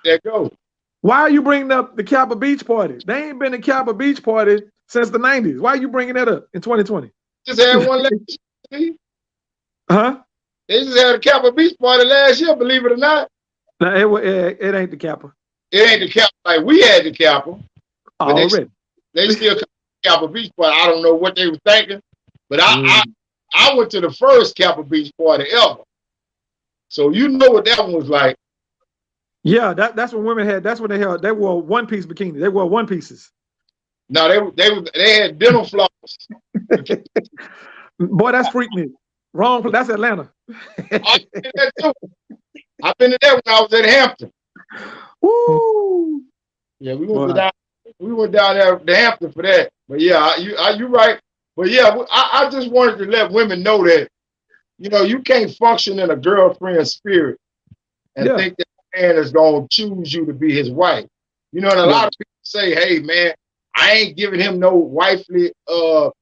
There go. Why are you bringing up the Kappa Beach party? They ain't been a Kappa Beach party since the 90s. Why are you bringing that up in 2020? Just had one last year. Huh? They just had a Kappa Beach party last year, believe it or not. No, it ain't the Kappa. It ain't the Kappa like we had the Kappa. But Already. they still come to Kappa Beach party. I don't know what they were thinking. But I went to the first Kappa Beach party ever. So you know what that one was like. Yeah, that's when women had. That's what they had. They wore one-piece bikini. They wore one pieces. No, they had dental floss. Boy, that's freak me. Wrong. That's Atlanta. I've been to that when I was at Hampton. Woo! Yeah, we went down there to Hampton for that. But yeah, you right. But yeah, I just wanted to let women know that, you know, you can't function in a girlfriend spirit and think that man is gonna choose you to be his wife. You know, and a lot of people say, hey man, I ain't giving him no wifely what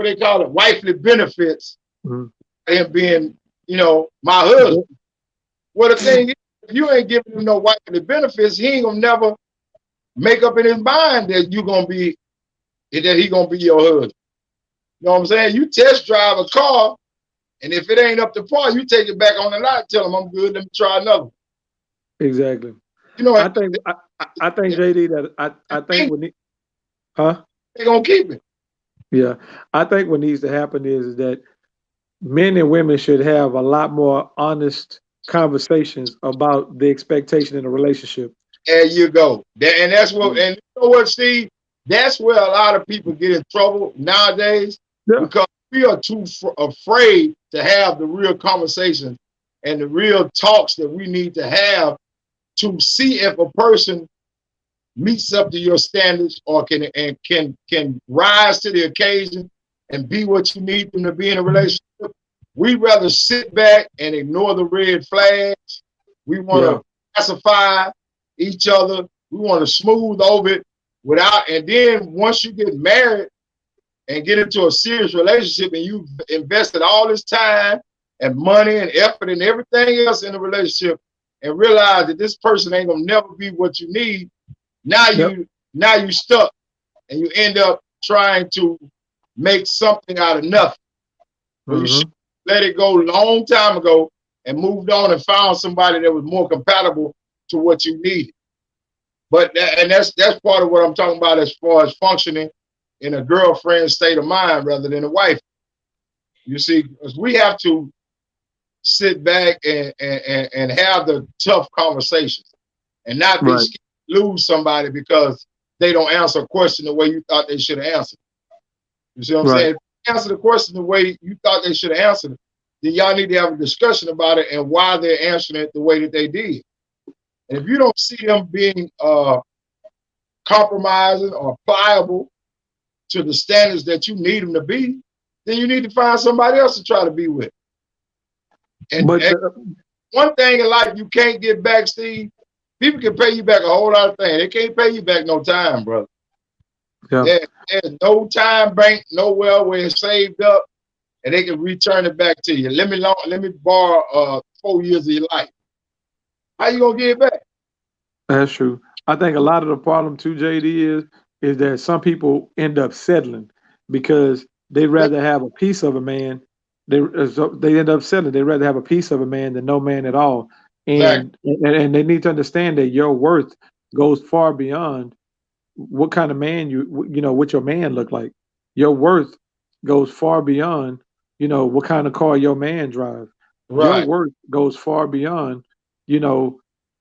they call it, wifely benefits. Him being, you know, my husband. Well, the thing is, if you ain't giving him no wifely benefits, he ain't gonna never make up in his mind that he gonna be your husband. You know what I'm saying? You test drive a car, and if it ain't up to par, you take it back on the lot, tell him I'm good, let me try another. Exactly. You know, I think JD that I think they're gonna keep it. Yeah. I think what needs to happen is that men and women should have a lot more honest conversations about the expectation in a relationship. There you go. And that's what, and you know what, Steve? That's where a lot of people get in trouble nowadays because we are too afraid to have the real conversations and the real talks that we need to have to see if a person meets up to your standards or can rise to the occasion and be what you need them to be in a relationship. We rather sit back and ignore the red flags. We want to pacify each other. We want to smooth over it and then once you get married and get into a serious relationship and you've invested all this time and money and effort and everything else in a relationship and realize that this person ain't gonna never be what you need, now you stuck and you end up trying to make something out of nothing. You should let it go a long time ago and moved on and found somebody that was more compatible to what you needed. But that's part of what I'm talking about as far as functioning in a girlfriend state of mind rather than a wife. You see, because we have to sit back and have the tough conversations and not be scared to lose somebody because they don't answer a question the way you thought they should have answered. You see what I'm saying? If you answer the question the way you thought they should have answered it, then y'all need to have a discussion about it and why they're answering it the way that they did. And if you don't see them being compromising or pliable to the standards that you need them to be, then you need to find somebody else to try to be with. And one thing in life you can't get back, Steve, people can pay you back a whole lot of things. They can't pay you back no time, brother. Yeah. There's no time bank nowhere where it's saved up and they can return it back to you. Let me borrow 4 years of your life. How you gonna get it back? That's true. I think a lot of the problem too, JD, is that some people end up settling because they'd rather have a piece of a man. They end up settling. They'd rather have a piece of a man than no man at all. And they need to understand that your worth goes far beyond what kind of man what your man look like. Your worth goes far beyond, what kind of car your man drive. Your worth goes far beyond,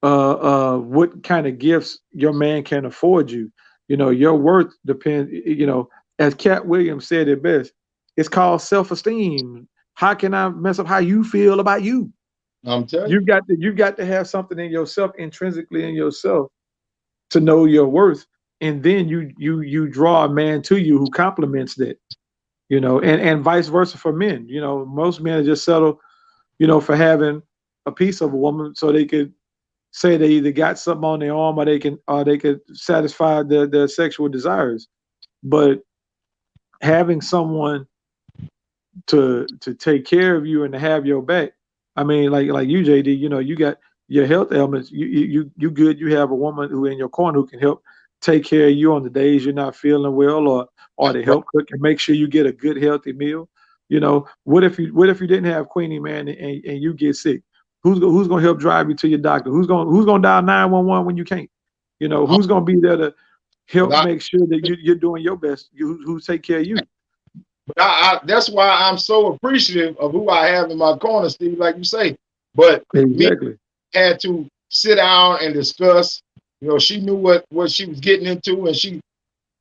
what kind of gifts your man can afford you. Your worth depends, as Cat Williams said it best, it's called self-esteem. How can I mess up how you feel about you? I'm telling you. You've got to have something in yourself, intrinsically in yourself, to know your worth. And then you draw a man to you who complements that, and vice versa for men. Most men just settle, for having a piece of a woman so they could say they either got something on their arm or they could satisfy their sexual desires. But having someone to take care of you and to have your back, I mean, like you, JD, your health ailments, you good. You have a woman who in your corner who can help take care of you on the days you're not feeling well, or to help cook and make sure you get a good healthy meal. You know, what if you didn't have Queenie, man, and you get sick? Who's gonna help drive you to your doctor? Who's gonna dial 911 when you can't? You know, who's gonna be there to help make sure that you're doing your best? Who take care of you? But that's why I'm so appreciative of who I have in my corner, Steve, like you say. But exactly. Me had to sit down and discuss. You know, she knew what she was getting into, and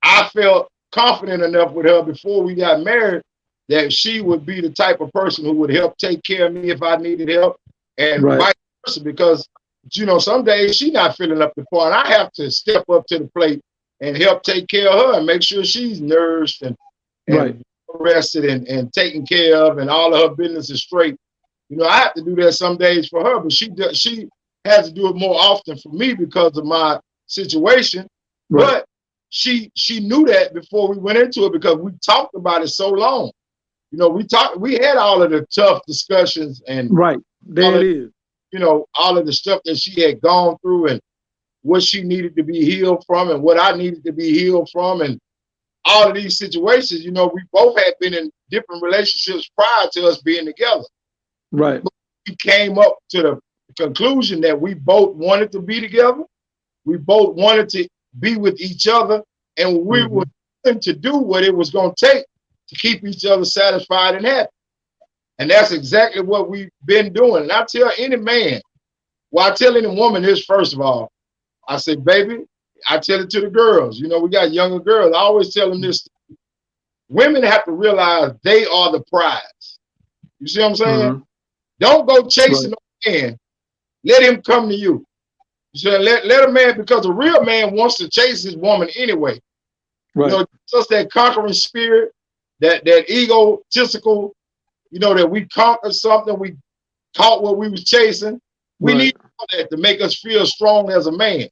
I felt confident enough with her before we got married that she would be the type of person who would help take care of me if I needed help, and vice versa. Because you know, some days she's not feeling up to par, and I have to step up to the plate and help take care of her and make sure she's nourished and rested and taken care of, and all of her business is straight. You know, I have to do that some days for her, but she has to do it more often for me because of my situation. But she knew that before we went into it because we talked about it so long. You know, we had all of the tough discussions and there it is. You know, all of the stuff that she had gone through and what she needed to be healed from and what I needed to be healed from, and all of these situations. You know, we both had been in different relationships prior to us being together. But we came up to the conclusion that we both wanted to be together. We both wanted to be with each other, and we were willing to do what it was going to take to keep each other satisfied and happy. And that's exactly what we've been doing. And I tell any man, well, I tell any woman this, first of all, I say, baby, I tell it to the girls. You know, we got younger girls. I always tell them this. Women have to realize they are the prize. You see what I'm saying? Don't go chasing a man. Let him come to you. So let a man, because a real man wants to chase his woman anyway. You know, just that conquering spirit, that egotistical, you know, that we conquered something, we caught what we was chasing. We need that to make us feel strong as a man.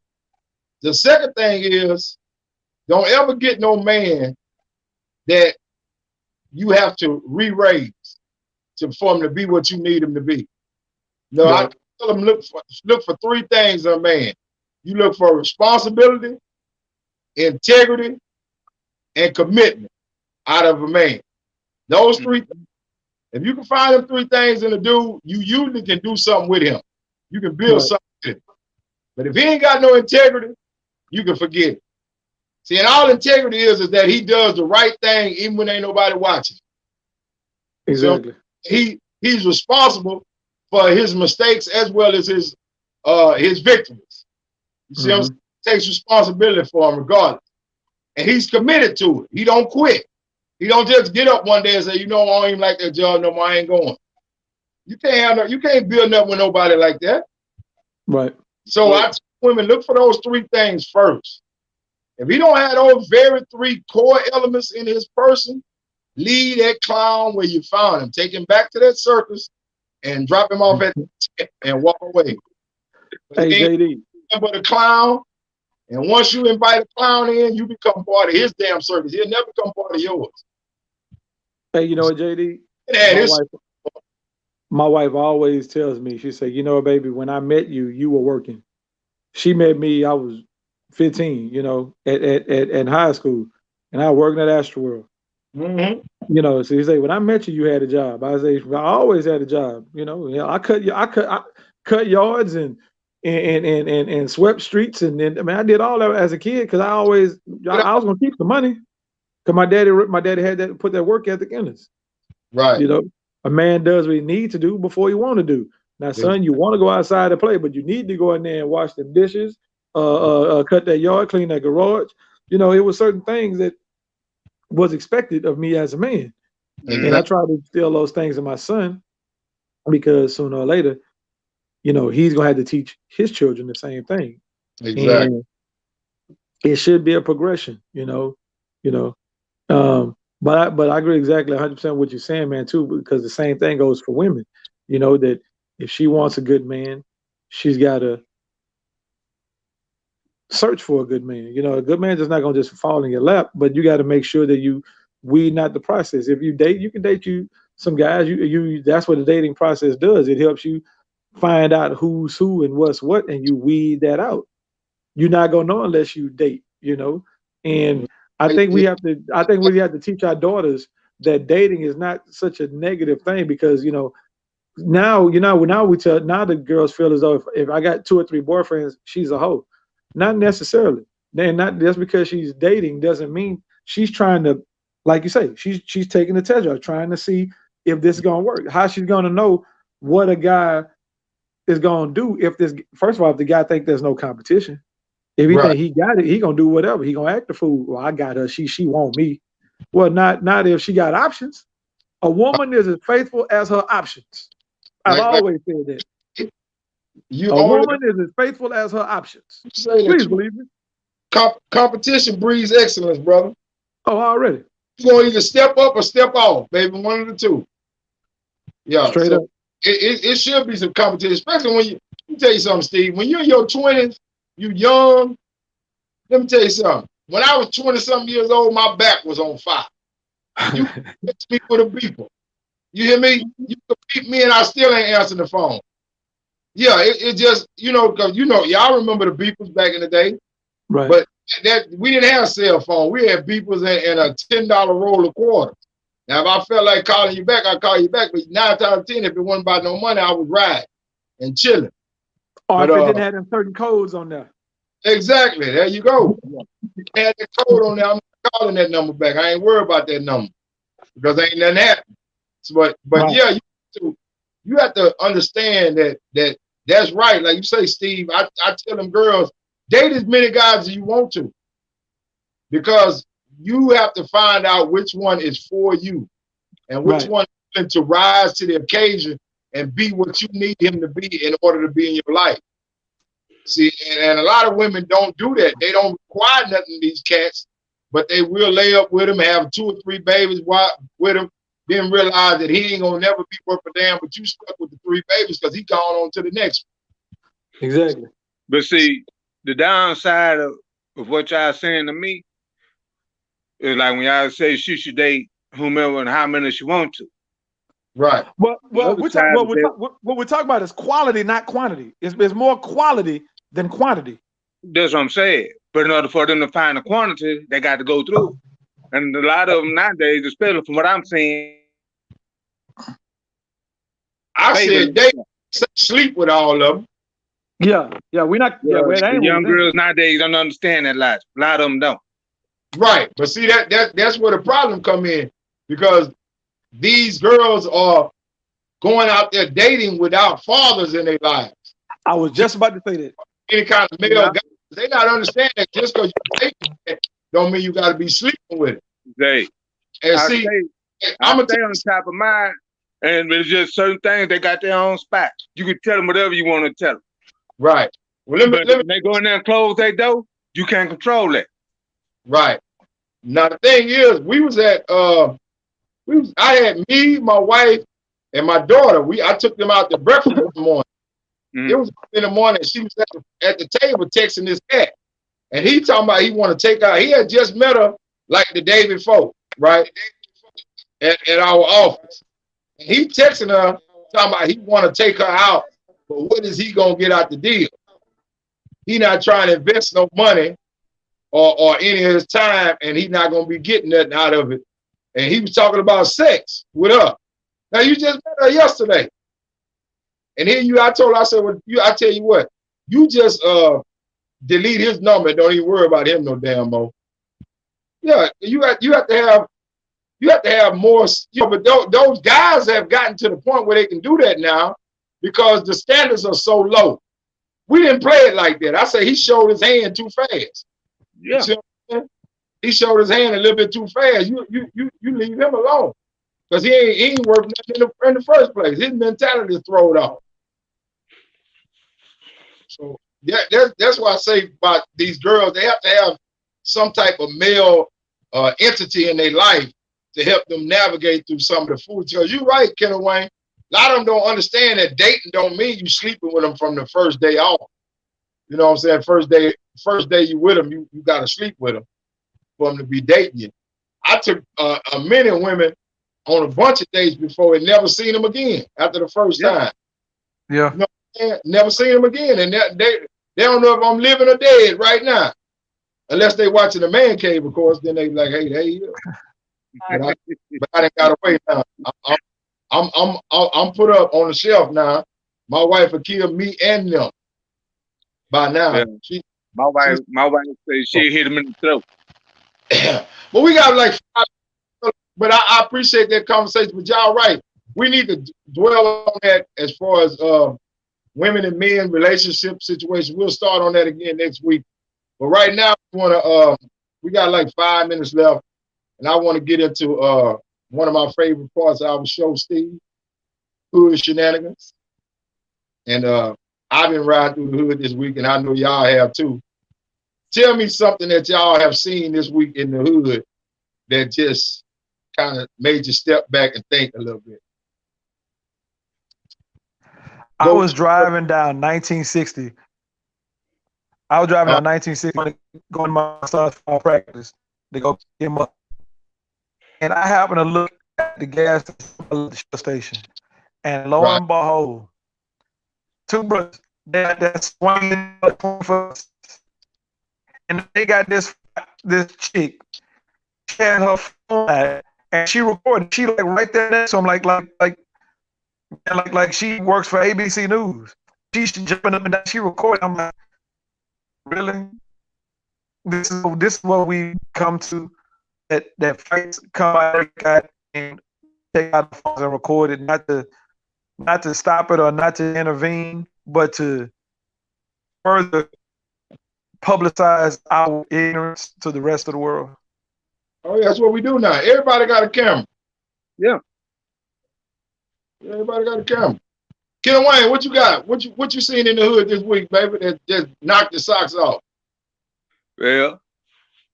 The second thing is, don't ever get no man that you have to re-raise for him to be what you need him to be. No, I tell them look for three things in a man. You look for responsibility, integrity, and commitment out of a man. Those three things. If you can find them three things in a dude, you usually can do something with him. You can build something with him. But if he ain't got no integrity, you can forget it. See, and all integrity is that he does the right thing even when ain't nobody watching. Exactly. So he's responsible for his mistakes as well as his victories. You see what I'm saying? He takes responsibility for them regardless. And he's committed to it. He don't quit. He don't just get up one day and say, you know, I don't even like that job no more, I ain't going. You can't build nothing with nobody like that. So I tell women, look for those three things first. If he don't have those very three core elements in his person, leave that clown where you found him. Take him back to that circus and drop him off at the tent and walk away. Hey, JD. But a clown, and once you invite a clown in, you become part of his damn circus. He'll never become part of yours. Hey, you know what, JD? My wife always tells me, she said, you know, baby, when I met you, you were working. She met me, I was 15, you know, at high school, and I was working at Astroworld. You know, so you say, when I met you, you had a job. I say, I always had a job. You know, I cut yards and swept streets, and then I mean, I did all that as a kid because I was gonna keep the money because my daddy had that put that work ethic in us. You know, a man does what he needs to do before he want to do. Now, son, you want to go outside and play, but you need to go in there and wash the dishes, cut that yard, clean that garage. You know, it was certain things that was expected of me as a man. And I try to instill those things in my son because sooner or later, you know, he's gonna have to teach his children the same thing. And it should be a progression, you know. But I agree exactly 100% what you're saying, man, too, because the same thing goes for women. You know, that if she wants a good man, she's got to search for a good man. You know, a good man is not going to just fall in your lap, but you got to make sure that you weed not the process. If you date, you can date some guys. You that's what the dating process does. It helps you find out who's who and what's what, and you weed that out. You're not gonna know unless you date, you know. And I think we have to teach our daughters that dating is not such a negative thing, because now the girls feel as though if I got 2 or 3 boyfriends, she's a hoe. Not necessarily. Then not just because she's dating doesn't mean she's trying to, like you say, she's taking the test drive, trying to see if this is gonna work. How she's gonna know what a guy is gonna do if first of all, if the guy think there's no competition. If he think he got it, he gonna do whatever. He gonna act the fool. Well, I got her. She want me. Well, not if she got options. A woman is as faithful as her options. I've always said that. A woman is as faithful as her options. Please believe me. Competition breeds excellence, brother. Oh, already. You're gonna either step up or step off, baby. One of the two. Yeah, straight up. It should be some competition, especially when let me tell you something, Steve. When you're in your 20s, you young. Let me tell you something. When I was 20-something years old, my back was on fire. You hit me with a beeper. You hear me? You could beat me and I still ain't answering the phone. Yeah, it just, because y'all remember the beepers back in the day. Right. But that we didn't have cell phone. We had beepers and a $10 roll of quarters. Now, if I felt like calling you back, I'd call you back. But 9 times out of 10, if it wasn't about no money, I was riding and chilling. Or if it didn't have them certain codes on there. Exactly. There you go. You had the code on there. I'm not calling that number back. I ain't worried about that number because ain't nothing happening. So, but right. Yeah, you have to understand that's right. Like you say, Steve, I tell them girls, date as many guys as you want to, because you have to find out which one is for you and which one is going to rise to the occasion and be what you need him to be in order to be in your life. See, and a lot of women don't do that. They don't require nothing of these cats, but they will lay up with them, have 2 or 3 babies with them, then realize that he ain't gonna never be worth a damn, but you stuck with the 3 babies because he gone on to the next one. Exactly. But see, the downside of what y'all saying to me is like when y'all say she should date whomever and how many she want to. Right. Well, what we're talking about is quality, not quantity. It's more quality than quantity. That's what I'm saying. But in order for them to find the quantity, they got to go through. And a lot of them nowadays, especially from what I'm seeing, I said they sleep with all of them. Yeah, we're not. Yeah, the young girls nowadays don't understand that lot. A lot of them don't. Right, but see that's where the problem come in, because these girls are going out there dating without fathers in their lives. I was just about to say that. Any kind of male guys, they not understand that just because you dating don't mean you got to be sleeping with it. I'm gonna stay on the top of mine, and it's just certain things they got their own spot. You can tell them whatever you want to tell them. Right. Well, let me, when they go in there and close their door, you can't control that. Right. Now the thing is, I had me, my wife, and my daughter. I took them out to breakfast one morning. Mm-hmm. It was in the morning. She was at the table texting this cat, and he talking about he want to take her. He had just met her like the day before, right, at our office. And he texting her talking about he want to take her out, but what is he gonna get out the deal? He not trying to invest no money or any of his time, and he not gonna be getting nothing out of it. And he was talking about sex with her. Now you just met her yesterday. And here I told her, I said, well, I tell you what, you just delete his number and don't even worry about him no damn more. Yeah, you have to have more, but those guys have gotten to the point where they can do that now because the standards are so low. We didn't play it like that. I say he showed his hand too fast. Yeah. He showed his hand a little bit too fast. You leave him alone. Because he ain't worth nothing in the first place. His mentality is thrown off. So yeah, that's why I say about these girls, they have to have some type of male entity in their life to help them navigate through some of the food. Because you're right, Kenneth Wayne. A lot of them don't understand that dating don't mean you sleeping with them from the first day off. You know what I'm saying? First day you with them, you got to sleep with them for them to be dating you. I took many women on a bunch of dates before and never seen them again after the first time. Yeah. You know, never seen them again. And they don't know if I'm living or dead right now. Unless they watching the Man Cave, of course, then they like, hey, there he is. But I done got away now. I'm put up on the shelf now. My wife will kill me and them by now. Yeah. My wife said she hit him in the throat. But we got like 5, but I appreciate that conversation. But y'all right. We need to dwell on that as far as women and men relationship situation. We'll start on that again next week. But right now we got like 5 minutes left, and I want to get into one of my favorite parts of our show, Steve, hood shenanigans. And I've been riding through the hood this week, and I know y'all have too. Tell me something that y'all have seen this week in the hood that just kind of made you step back and think a little bit. I was driving down 1960. I was driving down 1960 going to my son's fall practice to go pick him up. And I happened to look at the gas station. And lo and behold, 2 brothers that swinging and they got this chick. She had her phone out, and she recorded. She like right there next to him, like she works for ABC News. She's jumping up and down. She recorded. I'm like, really? This is what we come to. That fights come out and take out the phones and record it, not to stop it or not to intervene, but to further publicize our ignorance to the rest of the world. Oh, yeah, that's what we do now. Everybody got a camera. Yeah. Everybody got a camera. Ken Wayne, what you got? What you seen in the hood this week, baby, that just knocked your socks off? Well,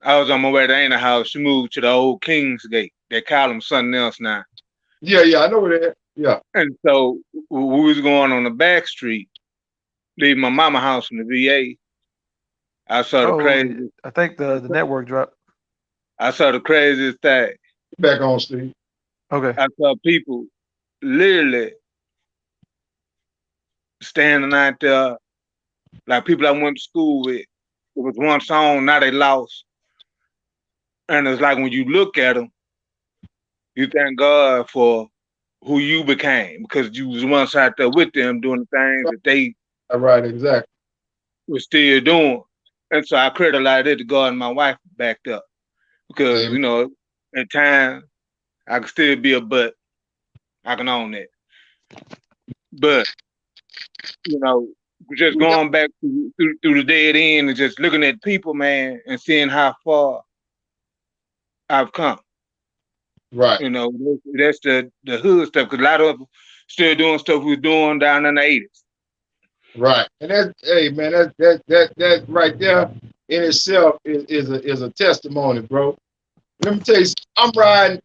I was on my way to Ain't House. She moved to the old Kingsgate. They call them something else now. Yeah, I know where that. Yeah. And so we was going on the back street, leaving my mama house in the VA. I saw the crazy. I think the network dropped. I saw the craziest thing. Back on, Steve. Okay. I saw people literally standing out there like people I went to school with. It was one song, now they lost. And it's like when you look at them, you thank God for who you became because you was once out there with them doing the things that they exactly were still doing. And so I credit a lot of it to God and my wife backed up because, you know, at times I could still be a butt. I can own that. But, you know, just going back through the dead end and just looking at people, man, and seeing how far I've come. Right. You know, that's the hood stuff because a lot of them still doing stuff we was doing down in the 80s. Right. And that's, hey man, that right there in itself is a testimony, bro. Let me tell you, I'm riding,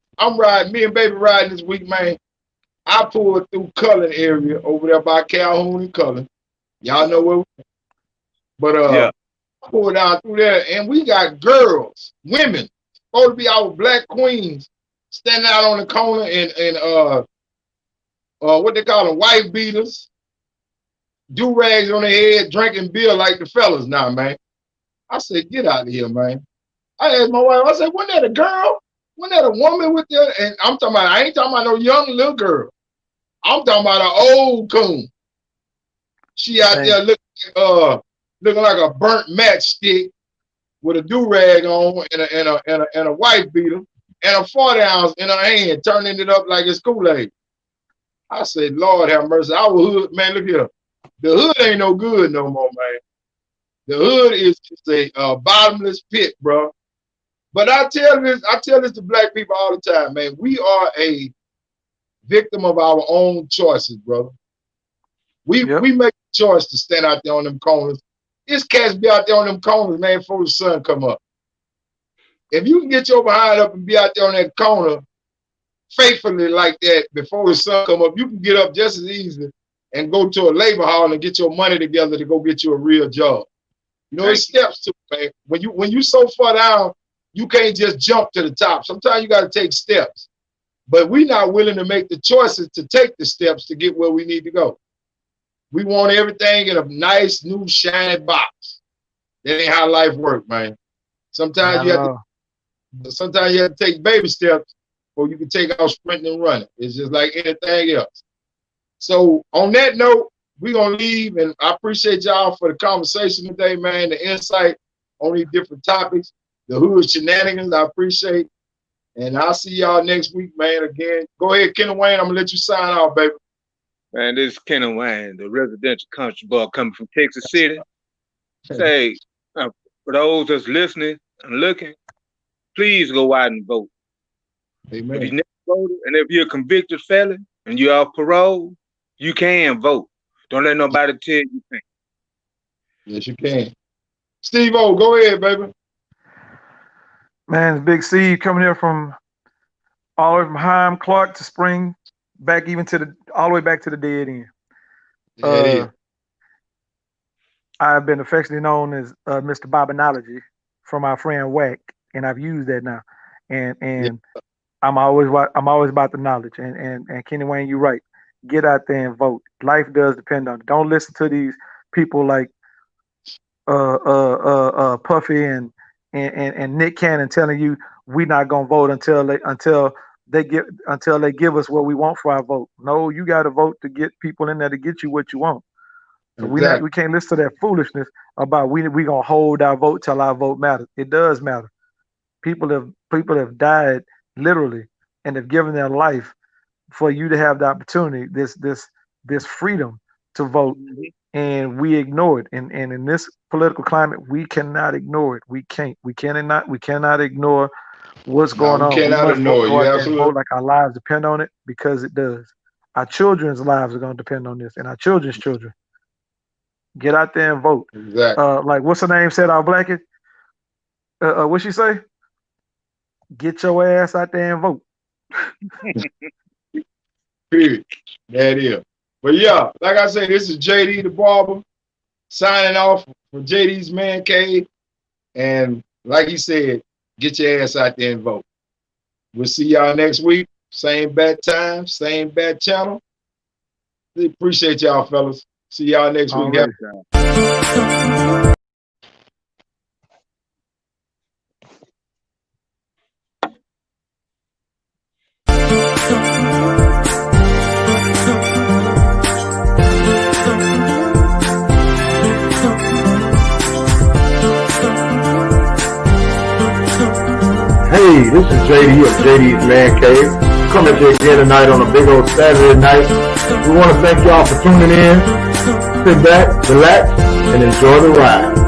me and baby riding this week, man. I pulled through Cullen area over there by Calhoun and Cullen. Y'all know where we are. But I pulled down through there and we got girls, women, supposed to be our black queens, standing out on the corner and what they call them, wife beaters, do-rags on their head, drinking beer like the fellas now, man. I said, get out of here, man. I asked my wife, I said, wasn't that a girl? Wasn't that a woman with you? And I'm talking about, I ain't talking about no young little girl. I'm talking about an old coon. She out there looking like a burnt matchstick with a do-rag on and a wife beater and a 40 ounce in her hand, turning it up like it's Kool-Aid. I said, Lord have mercy. Our hood, man, look here. The hood ain't no good no more, man. The hood is just a bottomless pit, bro. But I tell this to black people all the time, man. We are a victim of our own choices, brother. We make a choice to stand out there on them corners. This cats be out there on them corners, man, before the sun come up. If you can get your behind up and be out there on that corner faithfully like that before the sun come up, you can get up just as easy and go to a labor hall and get your money together to go get you a real job. You know, there's steps to it, man. When you so far down, you can't just jump to the top. Sometimes you got to take steps. But we're not willing to make the choices to take the steps to get where we need to go. We want everything in a nice, new, shiny box. That ain't how life works, man. Sometimes you have to take baby steps before you can take off sprinting and running. It's just like anything else. So on that note, we're gonna leave, and I appreciate y'all for the conversation today, man, the insight on these different topics, the hood shenanigans, I appreciate. And I'll see y'all next week, man, again. Go ahead, Kenny Wayne, I'm gonna let you sign off, baby. Man, this is Kenny Wayne, the residential country boy coming from Texas City. Say, for those that's listening and looking, please go out and vote. Amen. If you never voted, and if you're a convicted felon and you're off parole, you can vote. Don't let nobody tell you can't. Yes, you can. Steve-O, go ahead, baby. Man, it's Big C coming here from all the way from Heim, Clark to Spring, back even to all the way back to the dead end. I've been affectionately known as Mr. Bobinology from our friend Wack, and I've used that now. And yeah. I'm always about the knowledge. And Kenny Wayne, you're right. Get out there and vote. Life does depend on it. Don't listen to these people like Puffy and Nick Cannon telling you we're not gonna vote until they give us what we want for our vote. No, you got to vote to get people in there to get you what you want. So exactly. we can't listen to that foolishness about we gonna hold our vote till our vote matters. It does matter. People have died literally and have given their life for you to have the opportunity, this freedom to vote, and we ignore it. And in this political climate, we cannot ignore it. We cannot ignore what's going on. We cannot ignore it. Absolutely. Like our lives depend on it, because it does. Our children's lives are going to depend on this, and our children's children. Get out there and vote. Exactly. Like what's her name said, our Blackie? What'd she say? Get your ass out there and vote. Period. That is. But yeah, like I said, this is JD the Barber signing off for JD's Man Cave. And like he said, get your ass out there and vote. We'll see y'all next week. Same bad time, same bad channel. We appreciate y'all, fellas. See y'all next week. Hey, this is JD of JD's Man Cave. Coming to you again tonight on a big old Saturday night. We want to thank y'all for tuning in. Sit back, relax, and enjoy the ride.